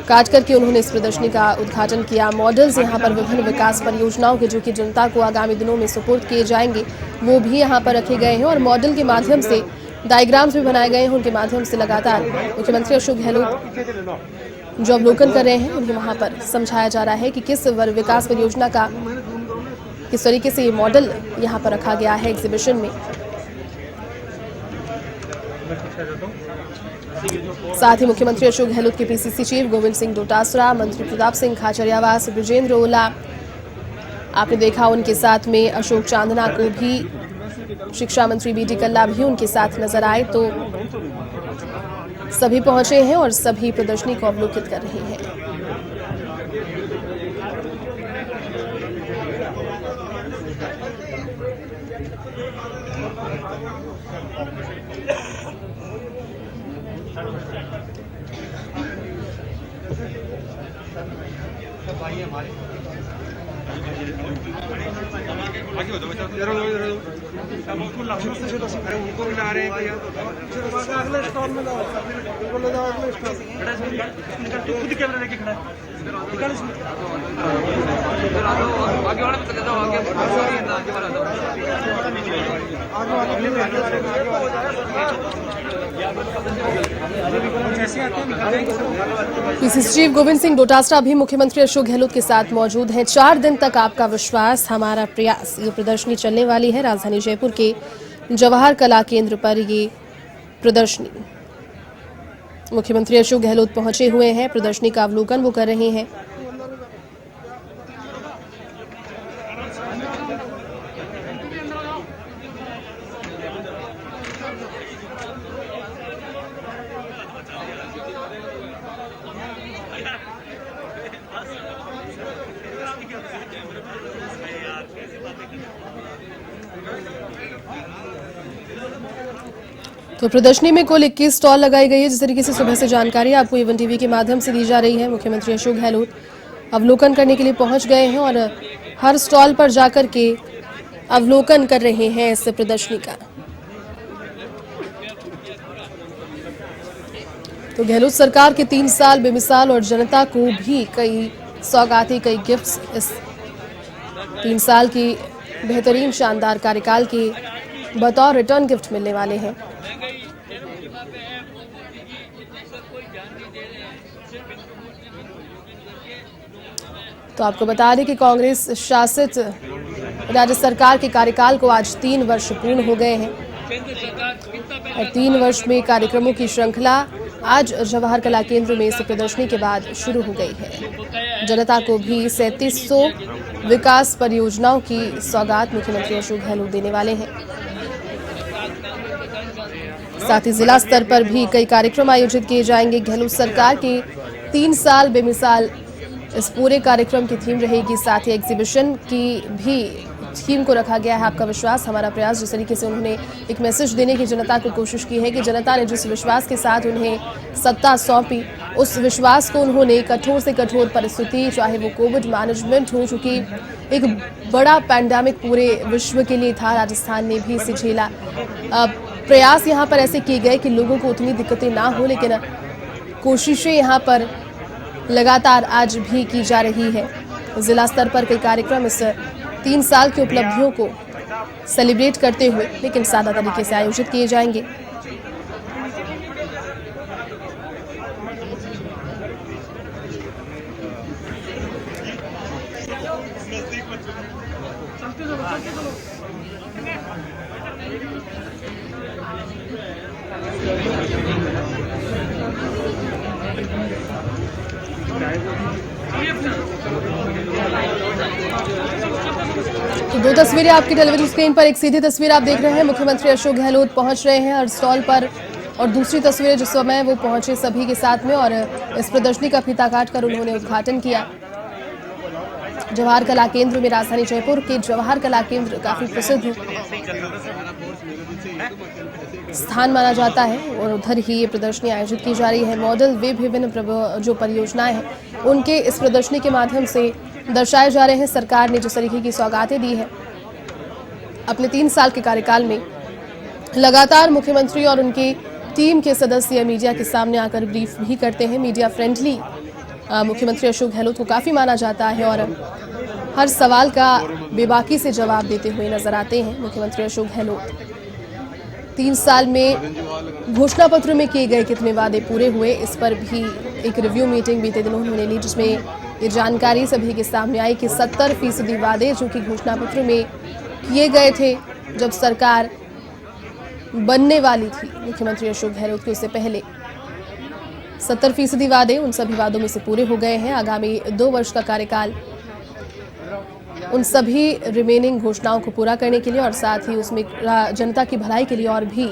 काट करके उन्होंने इस प्रदर्शनी का उद्घाटन किया। मॉडल्स यहाँ पर विभिन्न विकास परियोजनाओं के जो कि जनता को आगामी दिनों में सुपुर्द किए जाएंगे वो भी यहाँ पर रखे गए हैं और मॉडल के माध्यम से डायग्राम्स भी बनाए गए हैं। उनके माध्यम से लगातार मुख्यमंत्री अशोक गहलोत जो अवलोकन कर रहे हैं उन्हें वहाँ पर समझाया जा रहा है कि किस विकास परियोजना का किस तरीके से ये मॉडल यहाँ पर रखा गया है एग्जीबिशन में। साथ ही मुख्यमंत्री अशोक गहलोत के पीसीसी चीफ गोविंद सिंह डोटासरा, मंत्री प्रताप सिंह खाचरियावास, ब्रिजेंद्र ओला, आपने देखा उनके साथ में अशोक चांदना को भी, शिक्षा मंत्री बीडी कल्ला भी उनके साथ नजर आए। तो सभी पहुंचे हैं और सभी प्रदर्शनी को अवलोकित कर रहे हैं। भाई हमारे अब उनको लखनऊ से जो अरे उनको भी ला रहे हैं भैया अगले स्टॉल में जाओ उनको ले जाओ अगले स्टॉल निकल तू खुद कैमरा लेके खड़ा है निकल इसमें आगे वाले पे जाओ आगे वाला दो पीसीसी चीफ गोविंद सिंह डोटासरा भी मुख्यमंत्री अशोक गहलोत के साथ मौजूद हैं। 4 दिन तक आपका विश्वास हमारा प्रयास, ये प्रदर्शनी चलने वाली है। राजधानी जयपुर के जवाहर कला केंद्र पर ये प्रदर्शनी, मुख्यमंत्री अशोक गहलोत पहुंचे हुए हैं, प्रदर्शनी का अवलोकन वो कर रहे हैं। तो प्रदर्शनी में कुल 21 स्टॉल लगाई गई है। जिस तरीके से सुबह से जानकारी आपको एवन टीवी के माध्यम से दी जा रही है, मुख्यमंत्री अशोक गहलोत अवलोकन करने के लिए पहुंच गए हैं और हर स्टॉल पर जाकर के अवलोकन कर रहे हैं इस प्रदर्शनी का। तो गहलोत सरकार के 3 साल बेमिसाल और जनता को भी कई सौगातें, कई गिफ्ट्स इस 3 साल की बेहतरीन शानदार कार्यकाल के बतौर रिटर्न गिफ्ट मिलने वाले हैं। तो आपको बता दें कि कांग्रेस शासित राज्य सरकार के कार्यकाल को आज 3 वर्ष पूर्ण हो गए हैं और 3 वर्ष में कार्यक्रमों की श्रृंखला आज जवाहर कला केंद्र में इस प्रदर्शनी के बाद शुरू हो गई है। जनता को भी 3700 विकास परियोजनाओं की सौगात मुख्यमंत्री अशोक गहलोत देने वाले हैं। साथ ही जिला स्तर पर भी कई कार्यक्रम आयोजित किए जाएंगे। गहलोत सरकार के 3 साल बेमिसाल इस पूरे कार्यक्रम की थीम रहेगी। साथ ही एग्जीबिशन की भी थीम को रखा गया है, आपका विश्वास हमारा प्रयास। जिस तरीके से उन्होंने एक मैसेज देने की जनता को कोशिश की है कि जनता ने जिस विश्वास के साथ उन्हें सत्ता सौंपी, उस विश्वास को उन्होंने कठोर से कठोर परिस्थिति, चाहे वो कोविड मैनेजमेंट हो, चूंकि एक बड़ा पैंडेमिक पूरे विश्व के लिए था, राजस्थान ने भी इसे झेला। प्रयास यहाँ पर ऐसे किए गए कि लोगों को उतनी दिक्कतें ना हो, लेकिन कोशिशें यहाँ पर लगातार आज भी की जा रही है। जिला स्तर पर कई कार्यक्रम इस 3 साल की उपलब्धियों को सेलिब्रेट करते हुए लेकिन सादा तरीके से आयोजित किए जाएंगे। तो 2 तस्वीरें आपकी टेलीविजन स्क्रीन पर, एक सीधी तस्वीर आप देख रहे हैं, मुख्यमंत्री अशोक गहलोत पहुंच रहे हैं हर स्टॉल पर, और दूसरी तस्वीरें जिस समय वो पहुंचे सभी के साथ में और इस प्रदर्शनी का फीता काटकर उन्होंने उद्घाटन किया। जवाहर कला केंद्र में, राजधानी जयपुर के जवाहर कला केंद्र काफी प्रसिद्ध स्थान माना जाता है और उधर ही ये प्रदर्शनी आयोजित की जा रही है। मॉडल वे विभिन्न जो परियोजनाएं हैं उनके इस प्रदर्शनी के माध्यम से दर्शाए जा रहे हैं। सरकार ने जिस तरीके की सौगातें दी है अपने 3 साल के कार्यकाल में, लगातार मुख्यमंत्री और उनकी टीम के सदस्य मीडिया के सामने आकर ब्रीफ भी करते हैं। मीडिया फ्रेंडली मुख्यमंत्री अशोक गहलोत को काफी माना जाता है और हर सवाल का बेबाकी से जवाब देते हुए नजर आते हैं मुख्यमंत्री अशोक गहलोत। 3 साल में घोषणा पत्र में किए गए कितने वादे पूरे हुए, इस पर भी एक रिव्यू मीटिंग बीते दिनों उन्होंने ली, जिसमें ये जानकारी सभी के सामने आई कि 70% वादे जो कि घोषणा पत्र में किए गए थे जब सरकार बनने वाली थी मुख्यमंत्री अशोक गहलोत के, उससे पहले 70% वादे, उन सभी वादों में से पूरे हो गए हैं। आगामी 2 वर्ष का कार्यकाल उन सभी रिमेनिंग घोषणाओं को पूरा करने के लिए और साथ ही उसमें जनता की भलाई के लिए और भी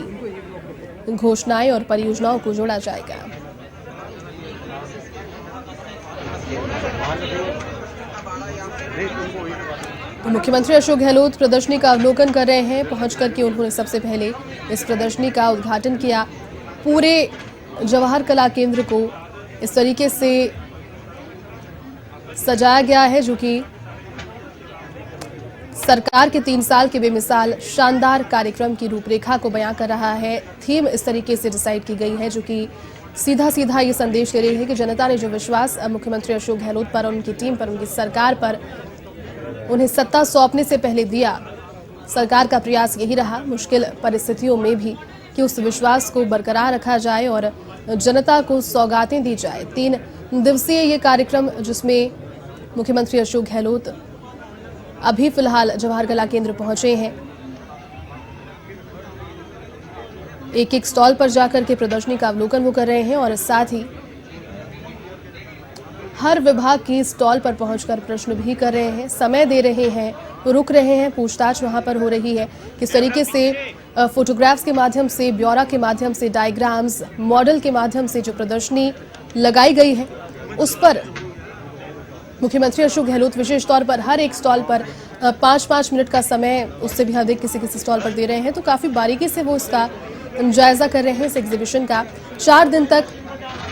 घोषणाएं और परियोजनाओं को जोड़ा जाएगा। तो मुख्यमंत्री अशोक गहलोत प्रदर्शनी का अवलोकन कर रहे हैं। पहुंच करके उन्होंने सबसे पहले इस प्रदर्शनी का उद्घाटन किया। पूरे जवाहर कला केंद्र को इस तरीके से सजाया गया है जो कि सरकार के 3 साल के बेमिसाल शानदार कार्यक्रम की रूपरेखा को बयां कर रहा है। थीम इस तरीके से डिसाइड की गई है जो कि सीधा सीधा ये संदेश दे रही है कि जनता ने जो विश्वास मुख्यमंत्री अशोक गहलोत पर, उनकी टीम पर, उनकी सरकार पर उन्हें सत्ता सौंपने से पहले दिया, सरकार का प्रयास यही रहा मुश्किल परिस्थितियों में भी कि उस विश्वास को बरकरार रखा जाए और जनता को सौगातें दी जाए। 3 दिवसीय ये कार्यक्रम जिसमें मुख्यमंत्री अशोक गहलोत अभी फिलहाल जवाहर कला केंद्र पहुंचे हैं। एक एक स्टॉल पर जाकर के प्रदर्शनी का अवलोकन वो कर रहे हैं और साथ ही हर विभाग की स्टॉल पर पहुंचकर प्रश्न भी कर रहे हैं, समय दे रहे हैं, रुक रहे हैं, पूछताछ वहां पर हो रही है। किस तरीके से फोटोग्राफ्स के माध्यम से, ब्यौरा के माध्यम से, डायग्राम्स, मॉडल के माध्यम से जो प्रदर्शनी लगाई गई है उस पर मुख्यमंत्री अशोक गहलोत विशेष तौर पर हर एक स्टॉल पर 5-5 मिनट का समय, उससे भी अधिक किसी स्टॉल पर दे रहे हैं। तो काफी बारीकी से वो इसका जायजा कर रहे हैं इस एग्जीबिशन का। 4 दिन तक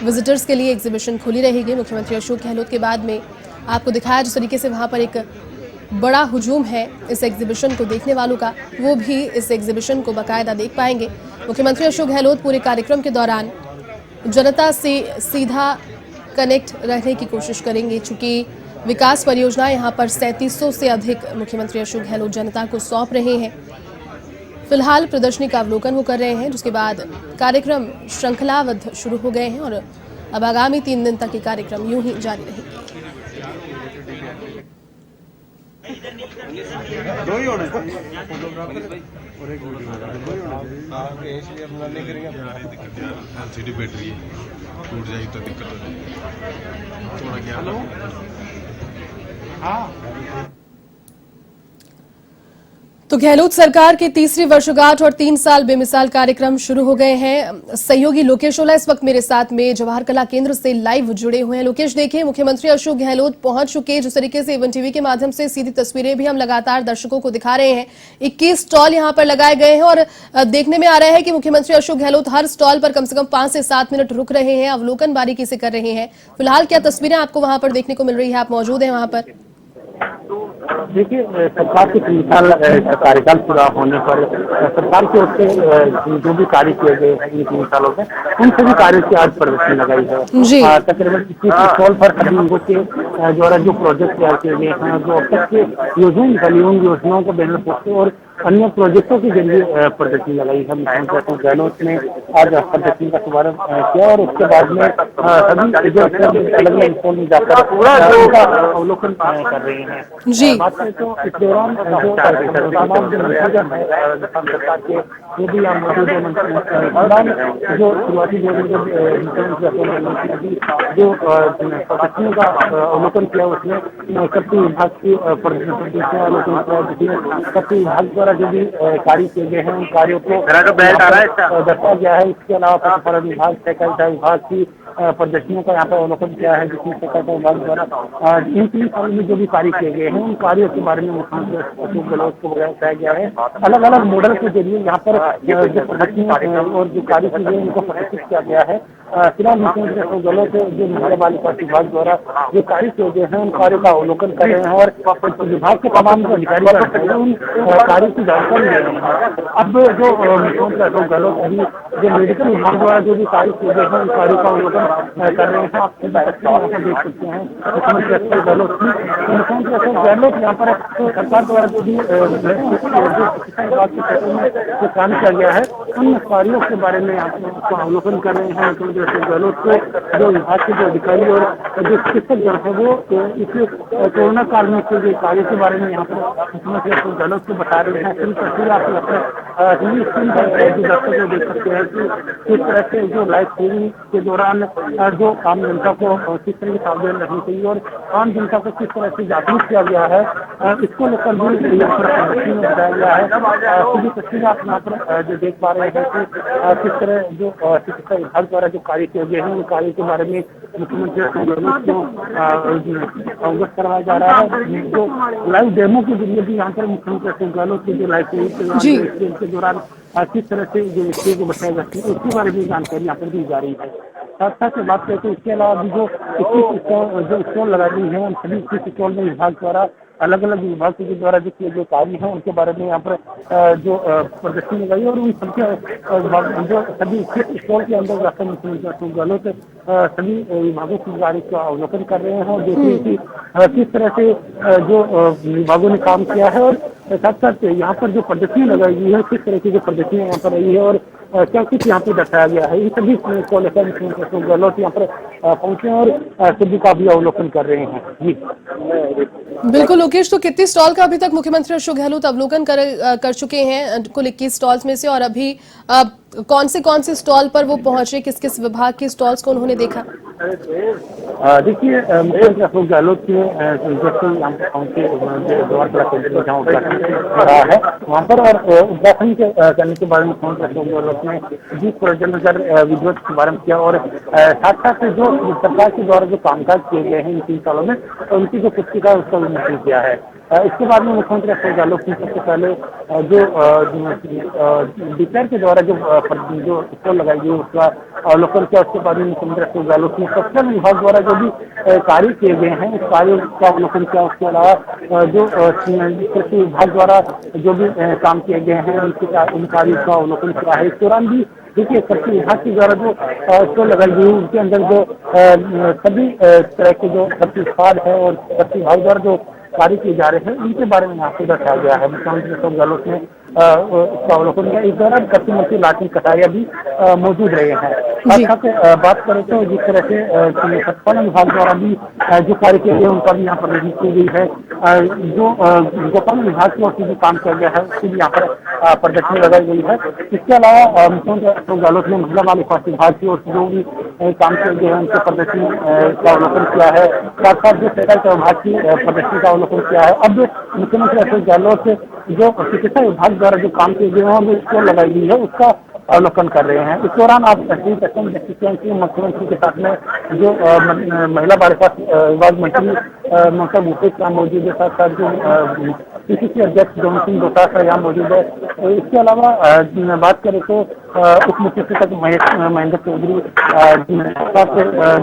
विजिटर्स के लिए एग्जीबिशन खुली रहेगी। मुख्यमंत्री अशोक गहलोत के बाद में आपको दिखाया जिस तरीके से वहां पर एक बड़ा हुजूम है इस एग्जीबिशन को देखने वालों का, वो भी इस एग्जीबिशन को बाकायदा देख पाएंगे। मुख्यमंत्री अशोक गहलोत पूरे कार्यक्रम के दौरान जनता से सीधा कनेक्ट रहने की कोशिश करेंगे। चूंकि विकास परियोजनाएं यहाँ पर 3700 से अधिक मुख्यमंत्री अशोक गहलोत जनता को सौंप रहे हैं। फिलहाल प्रदर्शनी का अवलोकन वो कर रहे हैं, जिसके बाद कार्यक्रम श्रृंखलाबद्ध शुरू हो गए हैं और अब आगामी 3 दिन तक ये कार्यक्रम यूं ही जारी रहेंगे। दो ही होने फोटोग्राफर और एक एलसीडी बैटरी टूट जाएगी तो दिक्कत हो जाएगी थोड़ा क्या। तो गहलोत सरकार की तीसरी वर्षगांठ और 3 साल बेमिसाल कार्यक्रम शुरू हो गए हैं। सहयोगी लोकेश ओला इस वक्त मेरे साथ में जवाहर कला केंद्र से लाइव जुड़े हुए हैं। लोकेश, देखिए मुख्यमंत्री अशोक गहलोत पहुंच चुके, जिस तरीके से एवन टीवी के माध्यम से सीधी तस्वीरें भी हम लगातार दर्शकों को दिखा रहे हैं। 21 स्टॉल यहां पर लगाए गए हैं और देखने में आ रहा है कि मुख्यमंत्री अशोक गहलोत हर स्टॉल पर कम से कम 5 से 7 मिनट रुक रहे हैं, अवलोकन बारीकी से कर रहे हैं। फिलहाल क्या तस्वीरें आपको वहां पर देखने को मिल रही है? आप मौजूद हैं वहां पर? देखिए, सरकार के 3 साल कार्यकाल पूरा होने पर सरकार की ओर से जो भी कार्य किए गए हैं इन 3 सालों में, उन सभी कार्यों की आज प्रदर्शनी लगाई है। तकरीबन 21 स्टॉल पर सभी लोगों के द्वारा जो प्रोजेक्ट तैयार किए गए हैं, जो अब तक के योजनाएं निकाली, उन योजनाओं को बैनर पोस्टर और अन्य प्रोजेक्टों के जरिए प्रदर्शनी लगाई है। मुख्यमंत्री अशोक गहलोत ने आज प्रदर्शनी का शुभारंभ किया और उसके बाद में सभी जो अलग अलग स्टॉल में जाकर उनका अवलोकन कर रहे हैं। जी, बात करें तो इस दौरान जो तमाम जो मंत्रीगण है सरकार के, वो भी यहाँ मौजूद है। जो शुरुआती दौर में जब मुख्यमंत्री अशोक गहलोत ने जो प्रदर्शनी का अवलोकन किया, उसमें शक्ति विभाग की प्रदर्शनी का अवलोकन किया, जिसमें शक्ति विभाग द्वारा जो भी कार्य किए गए हैं उन कार्यों को दर्शाया गया है। इसके अलावा पशुपालन विभाग, सहकारिता विभाग की प्रदर्शनियों का यहाँ पर अवलोकन किया है, जिसमें सहकारिता विभाग द्वारा इन 3 सालों में जो भी कार्य किए गए हैं उन कार्यों के बारे में मुख्यमंत्री अशोक गहलोत को बताया गया है। अलग अलग मॉडल के जरिए यहाँ पर जो प्रदर्शनी और जो कार्य किए गए उनको प्रदर्शित किया गया है। फिलहाल मुख्यमंत्री अशोक गहलोत जो महिला बाल विकास विभाग द्वारा जो कार्य किए गए हैं उन कार्यों का अवलोकन कर रहे हैं और विभाग के तमाम जो अधिकारी उन कार्यों की जानकारी ले रहे हैं। अब जो मुख्यमंत्री अशोक गहलोत अभी जो मेडिकल विभाग द्वारा जो भी कार्य किए गए हैं उन कार्यों का अवलोकन कर रहे हैं। आप देख सकते हैं मुख्यमंत्री अशोक गहलोत यहाँ पर सरकार द्वारा जो भी शिक्षा विभाग के क्षेत्र में जो काम किया गया है उन कार्यों के बारे में आपको अवलोकन कर रहे हैं। मुख्यमंत्री अशोक गहलोत को जो विभाग के जो अधिकारी और जो चिकित्सक गण है वो इस कोरोना काल में किए गए कार्यों के बारे में यहाँ पर मुख्यमंत्री अशोक गहलोत को बता रहे हैं। पूरी तस्वीर आप टीवी स्क्रीन पर जो दर्शक देख सकते हैं कि किस तरह से जो लाइव स्ट्रीमिंग के दौरान जो आम जनता को किस तरह की सावधानी रखनी चाहिए और आम जनता को किस तरह से जागरूक किया गया है, इसको लेकर भी यहाँ पर प्रदर्शनी में बताया गया है। पूरी तस्वीर आप यहाँ पर जो देख पा रहे हैं कि किस तरह जो चिकित्सा विभाग द्वारा जो कार्य किए गए हैं उन कार्य के बारे में मुख्यमंत्री अशोक गहलोत को अवगत करवाया जा रहा है। जो लाइव डेमो के जरिए भी यहाँ पर मुख्यमंत्री अशोक गहलोत की जो लाइव के दौरान किस तरह से जो स्टेज को बताया जाती है उसके बारे में जानकारी यहाँ पर दी जा रही है। साथ साथ बात करें तो इसके अलावा भी जो 21 स्टॉल लगाई गई है, सभी 21 स्टॉल में विभाग द्वारा अलग अलग विभाग के द्वारा जो किए गए कार्य हैं उनके बारे में यहाँ पर जो प्रदर्शनी लगाई और उन सबके जो सभी स्टॉल के अंदर जाकर मुख्यमंत्री अशोक गहलोत सभी विभागों की कार्य का अवलोकन कर रहे हैं और देखिए कि किस तरह से जो विभागों ने काम किया है और साथ साथ यहाँ पर जो प्रदर्शनी लगाई गई है किस तरह की जो प्रदर्शनी यहाँ पर रही है और क्या कुछ यहाँ पे दर्शाया गया है, इन सभी को लेकर मुख्यमंत्री अशोक गहलोत यहाँ पर पहुंचे और सभी का भी अवलोकन कर रहे हैं। जी बिल्कुल लोकेश, तो कितनी स्टॉल का अभी तक मुख्यमंत्री अशोक गहलोत अवलोकन कर चुके हैं? कुल 21 स्टॉल्स में से, और अभी कौन से स्टॉल पर वो पहुंचे, किस किस विभाग के स्टॉल्स को उन्होंने देखा? देखिए मुख्यमंत्री अशोक गहलोत के जैसे यहाँ पर पहुंचे जवाहर कला केंद्र में जहाँ उत्तराखंड रहा है वहाँ पर, और उत्तराखंड के करने के बारे में मुख्यमंत्री अशोक गहलोत ने 20 करोड़ जनोदर विद्युत शुभारंभ किया और साथ साथ जो सरकार के द्वारा जो कामकाज किए गए हैं इन 3 सालों में उनकी जो पुस्तिका है उसका विमोचन किया है। इसके बाद में मुख्यमंत्री अशोक गहलोत ने सबसे पहले जो डीपीआर के द्वारा जो स्टॉल लगाई गई उसका अवलोकन किया। उसके बाद में मुख्यमंत्री अशोक गहलोत ने सत्रह विभाग द्वारा जो भी कार्य किए गए हैं उस कार्य का अवलोकन किया। उसके अलावा जो कृषि विभाग द्वारा जो भी काम किए गए हैं उन कार्यों का अवलोकन किया है। इस दौरान भी देखिए कृषि विभाग के द्वारा जो स्टॉल लगाई गई उनके अंदर जो सभी तरह के जो कृषि उत्पाद है और कृषि विभाग द्वारा जो कार्य किए जा रहे हैं उनके बारे में यहाँ पे दर्शाया गया है। मुख्यमंत्री अशोक गहलोत ने उसका अवलोकन किया। इस दौरान कृषि मंत्री लालचंद कटारिया भी मौजूद रहे हैं। साथ बात करें तो जिस तरह से पशुपालन विभाग द्वारा भी जो कार्य किए गए उनका भी यहाँ पर रजिस्टर की गई है। जो गोपालन विभाग की ओर से जो काम किया गया है उसकी भी यहाँ पर प्रदर्शनी लगाई गई है। इसके अलावा मुख्यमंत्री अशोक गहलोत ने महिला बाल विकास विभाग की ओर से जो भी काम किए गए हैं उनके प्रदर्शनी का अवलोकन किया है। साथ साथ जो सहकारिता विभाग की प्रदर्शनी का अवलोकन किया है। अब मुख्यमंत्री अशोक गहलोत जो चिकित्सा विभाग द्वारा जो काम किए गए हैं जो स्टॉल लगाई गई है उसका अवलोकन कर रहे हैं। इस दौरान आप तस्वीर सकते हैं कि मुख्यमंत्री के साथ में जो महिला बाल विकास विभाग मंत्री ममता भूपेश मौजूद है। साथ साथ जो पीसीसी अध्यक्ष दोनों सिंह डोटासरा यहाँ मौजूद है। इसके अलावा बात करें तो उप मुख्य सचिव महेंद्र चौधरी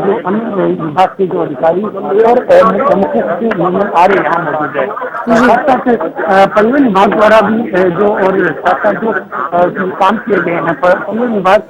जो अन्य विभाग के जो अधिकारी और मुख्य सचिव आर्य यहाँ मौजूद है। साथ साथ परिवहन विभाग द्वारा भी जो और साथ साथ जो काम किए गए हैं परिवहन विभाग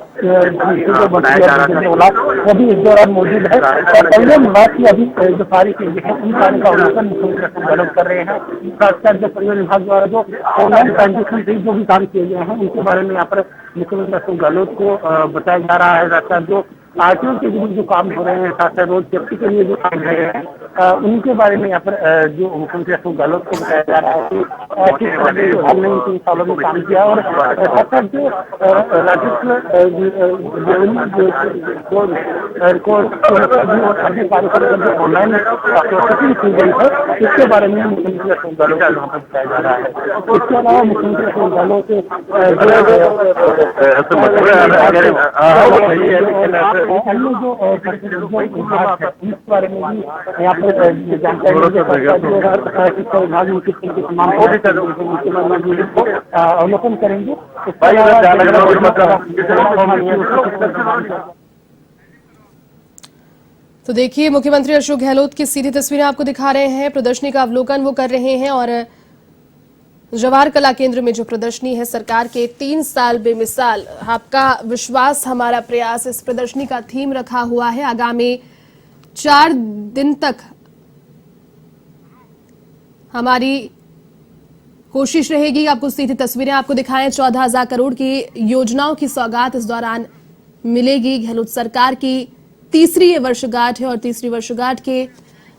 वो भी इस दौरान मौजूद है। और परिवहन विभाग की अभी जो कार्य किए गए हैं उन कार्य का अवलोकन मुख्यमंत्री अशोक गहलोत कर रहे हैं। साथ साथ जो परिवहन विभाग द्वारा जो ऑनलाइन ट्रांजेक्शन से जो भी काम किए गए हैं उनके बारे में यहाँ पर मुख्यमंत्री अशोक गहलोत को बताया जा रहा है। साथ साथ जो आरटीओ के जो काम हो रहे हैं, साथ साथ रोड सेफ्टी के लिए जो काम हो रहे हैं उनके बारे में यहाँ पर जो मुख्यमंत्री अशोक गहलोत को बताया जा रहा है कि किस तरह से हमने इन 3 सालों में काम किया। और साथ साथ जो राजस्व और अन्य कार्यक्रम जो ऑनलाइन प्रोसेसिंग की गई है इसके बारे में मुख्यमंत्री अशोक गहलोत को यहाँ पर बताया जा रहा है। इसके अलावा मुख्यमंत्री अशोक गहलोत अन्य जो विभाग है इस बारे में भी यहाँ पर जानकारी शिक्षा विभाग में किस तरह के तमाम अवलोकन करेंगे। तो देखिए मुख्यमंत्री अशोक गहलोत की सीधी तस्वीरें आपको दिखा रहे हैं। प्रदर्शनी का अवलोकन वो कर रहे हैं और जवाहर कला केंद्र में जो प्रदर्शनी है सरकार के 3 साल बेमिसाल, आपका विश्वास हमारा प्रयास, इस प्रदर्शनी का थीम रखा हुआ है। आगामी 4 दिन तक हमारी कोशिश रहेगी आपको सीधी तस्वीरें आपको दिखाएं। 14,000 करोड़ की योजनाओं की सौगात इस दौरान मिलेगी। गहलोत सरकार की तीसरी वर्षगांठ है और तीसरी वर्षगांठ के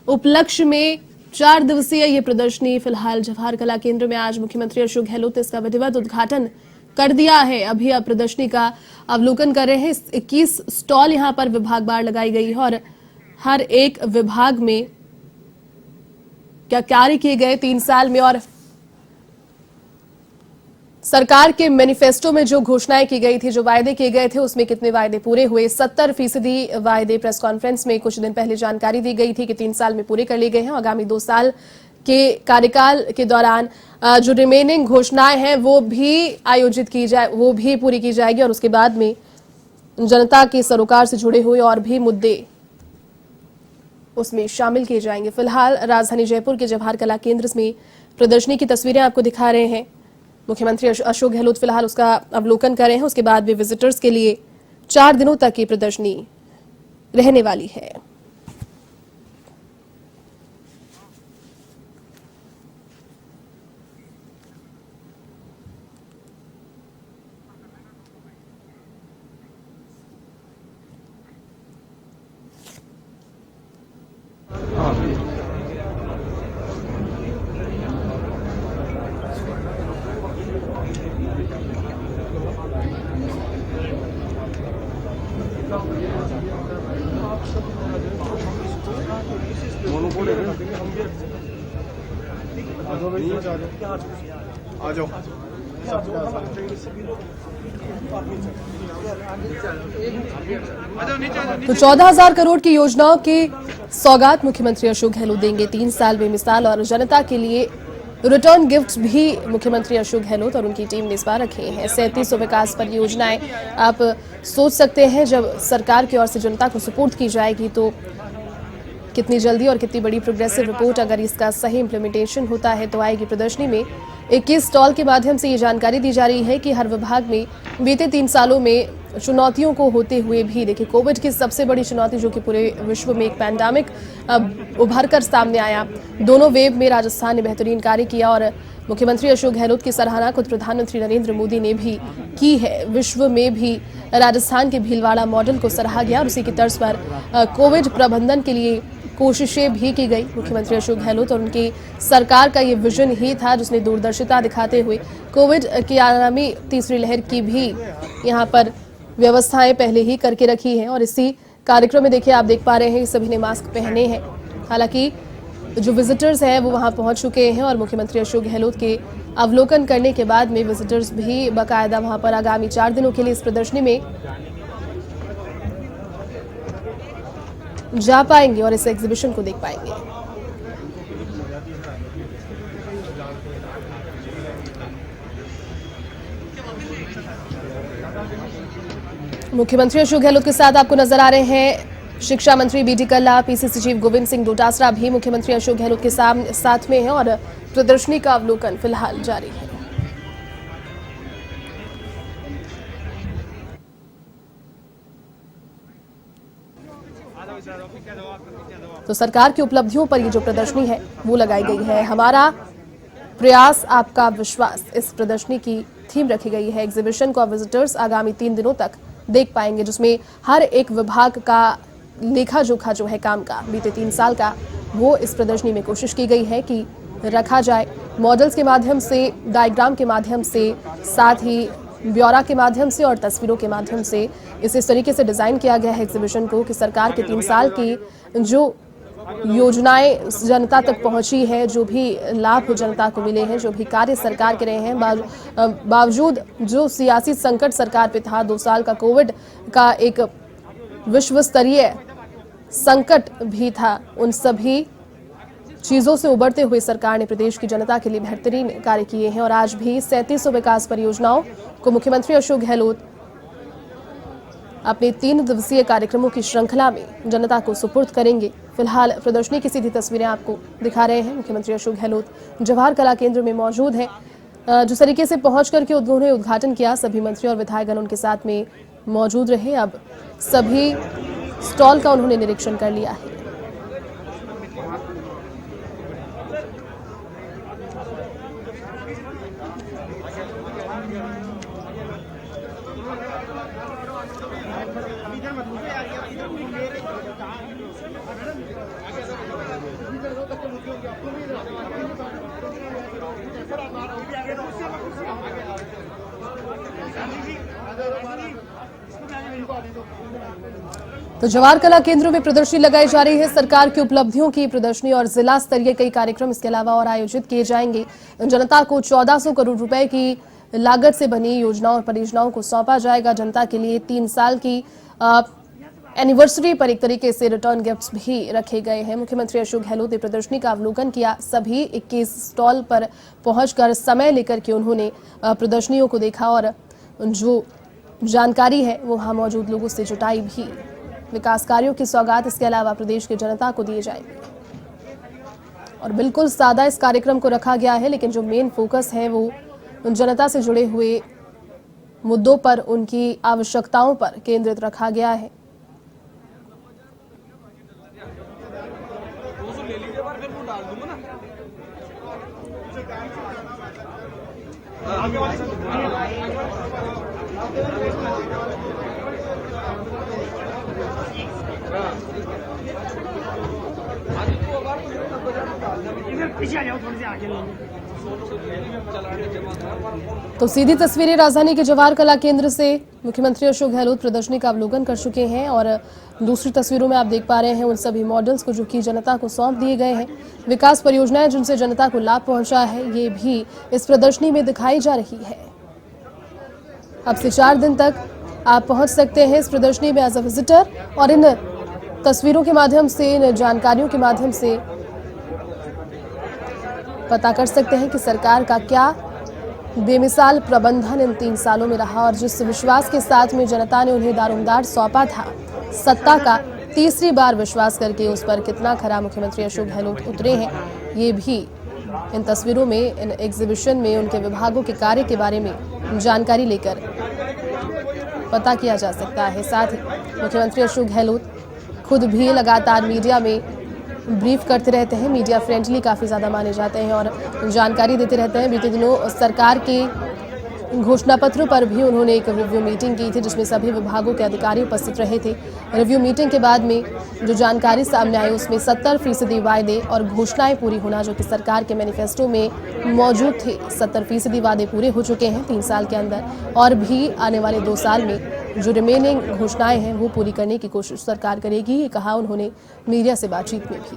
उपलक्ष्य में 4 दिवसीय ये प्रदर्शनी फिलहाल जवाहर कला केंद्र में आज मुख्यमंत्री अशोक गहलोत ने इसका विधिवत उद्घाटन कर दिया है। अभी आप प्रदर्शनी का अवलोकन कर रहे हैं। 21 स्टॉल यहां पर विभागवार लगाई गई है और हर एक विभाग में क्या कार्य किए गए 3 साल में और सरकार के मैनिफेस्टो में जो घोषणाएं की गई थी, जो वायदे किए गए थे, उसमें कितने वायदे पूरे हुए। 70% वायदे प्रेस कॉन्फ्रेंस में कुछ दिन पहले जानकारी दी गई थी कि 3 साल में पूरे कर लिए गए हैं। आगामी 2 साल के कार्यकाल के दौरान जो रिमेनिंग घोषणाएं हैं वो भी आयोजित की जाए, वो भी पूरी की जाएगी और उसके बाद में जनता के सरोकार से जुड़े हुए और भी मुद्दे उसमें शामिल किए जाएंगे। फिलहाल राजधानी जयपुर के जवाहर कला केंद्र में प्रदर्शनी की तस्वीरें आपको दिखा रहे हैं। मुख्यमंत्री अशोक गहलोत फिलहाल उसका अवलोकन कर रहे हैं। उसके बाद भी विजिटर्स के लिए 4 दिनों तक ये प्रदर्शनी रहने वाली है। आ जाओ। तो 14,000 करोड़ की योजनाओं की सौगात मुख्यमंत्री अशोक गहलोत देंगे 3 साल बेमिसाल, और जनता के लिए रिटर्न गिफ्ट भी मुख्यमंत्री अशोक गहलोत और उनकी टीम ने इस बार रखे हैं। 3700 विकास परियोजनाएं। आप सोच सकते हैं जब सरकार की ओर से जनता को सपोर्ट की जाएगी तो कितनी जल्दी और कितनी बड़ी प्रोग्रेसिव रिपोर्ट अगर इसका सही इम्प्लीमेंटेशन होता है तो आएगी। प्रदर्शनी में 21 स्टॉल के माध्यम से ये जानकारी दी जा रही है कि हर विभाग में बीते 3 सालों में चुनौतियों को होते हुए भी, देखिए कोविड की सबसे बड़ी चुनौती जो कि पूरे विश्व में एक पैंडेमिक उभर कर सामने आया, दोनों वेव में राजस्थान ने बेहतरीन कार्य किया और मुख्यमंत्री अशोक गहलोत की सराहना खुद प्रधानमंत्री नरेंद्र मोदी ने भी की है। विश्व में भी राजस्थान के भीलवाड़ा मॉडल को सराहा गया और उसी की तर्ज पर कोविड प्रबंधन के लिए कोशिशें भी की गई। मुख्यमंत्री अशोक गहलोत और उनकी सरकार का ये विजन ही था जिसने दूरदर्शिता दिखाते हुए कोविड की आगामी तीसरी लहर की भी यहाँ पर व्यवस्थाएं पहले ही करके रखी हैं। और इसी कार्यक्रम में देखिए आप देख पा रहे हैं कि सभी ने मास्क पहने हैं। हालांकि जो विजिटर्स हैं वो वहां पहुंच चुके हैं और मुख्यमंत्री अशोक गहलोत के अवलोकन करने के बाद में विजिटर्स भी बाकायदा वहां पर आगामी 4 दिनों के लिए इस प्रदर्शनी में जा पाएंगे और इस एग्जीबिशन को देख पाएंगे। मुख्यमंत्री अशोक गहलोत के साथ आपको नजर आ रहे हैं शिक्षा मंत्री बीडी कल्ला, पीसीसी चीफ गोविंद सिंह डोटासरा भी मुख्यमंत्री अशोक गहलोत के साथ में हैं और प्रदर्शनी का अवलोकन फिलहाल जारी है। तो सरकार की उपलब्धियों पर ये जो प्रदर्शनी है वो लगाई गई है। हमारा प्रयास आपका विश्वास, इस प्रदर्शनी की थीम रखी गई है। एग्जीबिशन को विजिटर्स आगामी 3 दिनों तक देख पाएंगे जिसमें हर एक विभाग का लेखा जोखा जो है काम का बीते 3 साल का वो इस प्रदर्शनी में कोशिश की गई है कि रखा जाए। मॉडल्स के माध्यम से, डायग्राम के माध्यम से, साथ ही ब्यौरा के माध्यम से और तस्वीरों के माध्यम से इस तरीके से डिजाइन किया गया है एग्जीबिशन को कि सरकार के 3 साल की जो योजनाएं जनता तक पहुंची है, जो भी लाभ जनता को मिले हैं, जो भी कार्य सरकार के रहे हैं, बावजूद जो सियासी संकट सरकार पे था, 2 साल का कोविड का एक विश्व स्तरीय संकट भी था, उन सभी चीजों से उबरते हुए सरकार ने प्रदेश की जनता के लिए बेहतरीन कार्य किए हैं। और आज भी 3700 विकास परियोजनाओं को मुख्यमंत्री अशोक गहलोत अपने 3 दिवसीय कार्यक्रमों की श्रृंखला में जनता को सुपुर्द करेंगे। फिलहाल प्रदर्शनी की सीधी तस्वीरें आपको दिखा रहे हैं। मुख्यमंत्री अशोक गहलोत जवाहर कला केंद्र में मौजूद हैं। जिस तरीके से पहुंच करके उन्होंने उद्घाटन किया, सभी मंत्री और विधायकगण उनके साथ में मौजूद रहे। अब सभी स्टॉल का उन्होंने निरीक्षण कर लिया है। तो जवाहर कला केंद्र में प्रदर्शनी लगाई जा रही है। सरकार की उपलब्धियों की प्रदर्शनी और जिला स्तरीय कई कार्यक्रम इसके अलावा और आयोजित किए जाएंगे। जनता को 1400 करोड़ रुपए की लागत से बनी योजनाओं और परियोजनाओं को सौंपा जाएगा। जनता के लिए 3 साल की एनिवर्सरी पर एक तरीके से रिटर्न गिफ्ट्स भी रखे गए हैं। मुख्यमंत्री अशोक गहलोत ने प्रदर्शनी का अवलोकन किया। सभी 21 स्टॉल पर पहुंचकर समय लेकर के उन्होंने प्रदर्शनियों को देखा और जो जानकारी है वो वहां मौजूद लोगों से जुटाई भी। विकास कार्यों की सौगात इसके अलावा प्रदेश की जनता को दिए जाएंगे। और बिल्कुल सादा इस कार्यक्रम को रखा गया है, लेकिन जो मेन फोकस है वो उन जनता से जुड़े हुए मुद्दों पर, उनकी आवश्यकताओं पर केंद्रित रखा गया है। तो सीधी तस्वीरें राजधानी के जवाहर कला केंद्र से मुख्यमंत्री अशोक गहलोत प्रदर्शनी का अवलोकन कर चुके हैं और दूसरी तस्वीरों में आप देख पा रहे हैं उन सभी मॉडल्स को जो कि जनता को सौंप दिए गए हैं। विकास परियोजनाएं जिनसे जनता को लाभ पहुंचा है, ये भी इस प्रदर्शनी में दिखाई जा रही है। अब से 4 दिन तक आप पहुंच सकते हैं इस प्रदर्शनी में एज अ विजिटर और इन तस्वीरों के माध्यम से, इन जानकारियों के माध्यम से पता कर सकते हैं कि सरकार का क्या बेमिसाल प्रबंधन इन 3 सालों में रहा और जिस विश्वास के साथ में जनता ने उन्हें दारोमदार सौंपा था, सत्ता का तीसरी बार विश्वास करके उस पर कितना खरा मुख्यमंत्री अशोक गहलोत उतरे हैं, ये भी इन तस्वीरों में, इन एग्जीबिशन में उनके विभागों के कार्य के बारे में जानकारी लेकर पता किया जा सकता है। साथ ही मुख्यमंत्री अशोक गहलोत खुद भी लगातार मीडिया में ब्रीफ करते रहते हैं, मीडिया फ्रेंडली काफ़ी ज़्यादा माने जाते हैं और जानकारी देते रहते हैं। बीते दिनों सरकार के घोषणा पत्र पर भी उन्होंने एक रिव्यू मीटिंग की थी जिसमें सभी विभागों के अधिकारी उपस्थित रहे थे। रिव्यू मीटिंग के बाद में जो जानकारी सामने आई उसमें 70% वायदे और घोषणाएं पूरी होना जो कि सरकार के मैनिफेस्टो में मौजूद थे, 70% वादे पूरे हो चुके हैं 3 साल के अंदर और भी आने वाले 2 साल में जो रिमेनिंग घोषणाएं हैं वो पूरी करने की कोशिश सरकार करेगी, ये कहा उन्होंने मीडिया से बातचीत में भी।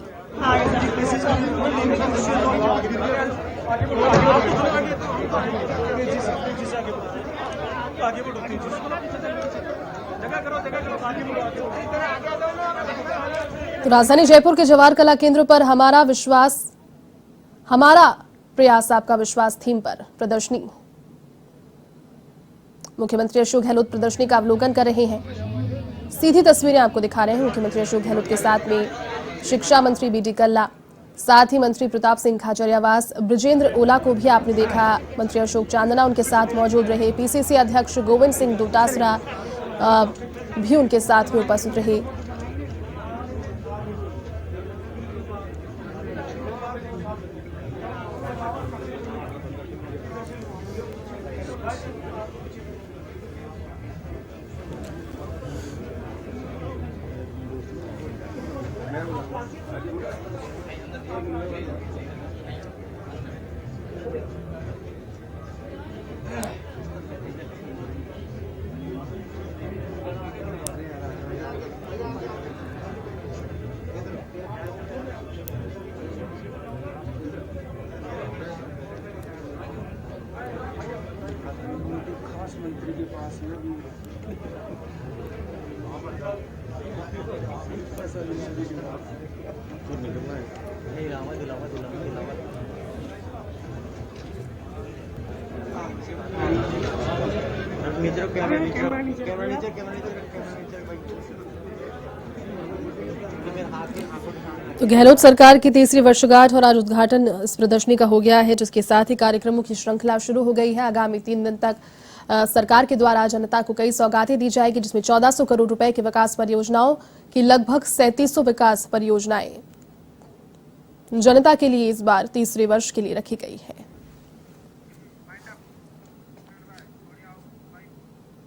तो राजधानी जयपुर के जवाहर कला केंद्र पर हमारा विश्वास हमारा प्रयास आपका विश्वास थीम पर प्रदर्शनी, मुख्यमंत्री अशोक गहलोत प्रदर्शनी का अवलोकन कर रहे हैं। सीधी तस्वीरें आपको दिखा रहे हैं मुख्यमंत्री अशोक गहलोत के साथ में शिक्षा मंत्री बीडी कल्ला, साथ ही मंत्री प्रताप सिंह खाचरियावास, ब्रजेंद्र ओला को भी आपने देखा, मंत्री अशोक चांदना उनके साथ मौजूद रहे, पीसीसी अध्यक्ष गोविंद सिंह डोटासरा भी उनके साथ में उपस्थित रहे। मंत्री के पास तो गहलोत सरकार की तीसरी वर्षगांठ और आज उद्घाटन इस प्रदर्शनी का हो गया है, जिसके साथ ही कार्यक्रमों की श्रृंखला शुरू हो गई है। आगामी 3 दिन तक सरकार के द्वारा जनता को कई सौगातें दी जाएगी, जिसमें 1400 करोड़ रुपए की विकास परियोजनाओं की लगभग 3700 विकास परियोजनाएं जनता के लिए इस बार तीसरे वर्ष के लिए रखी गई है।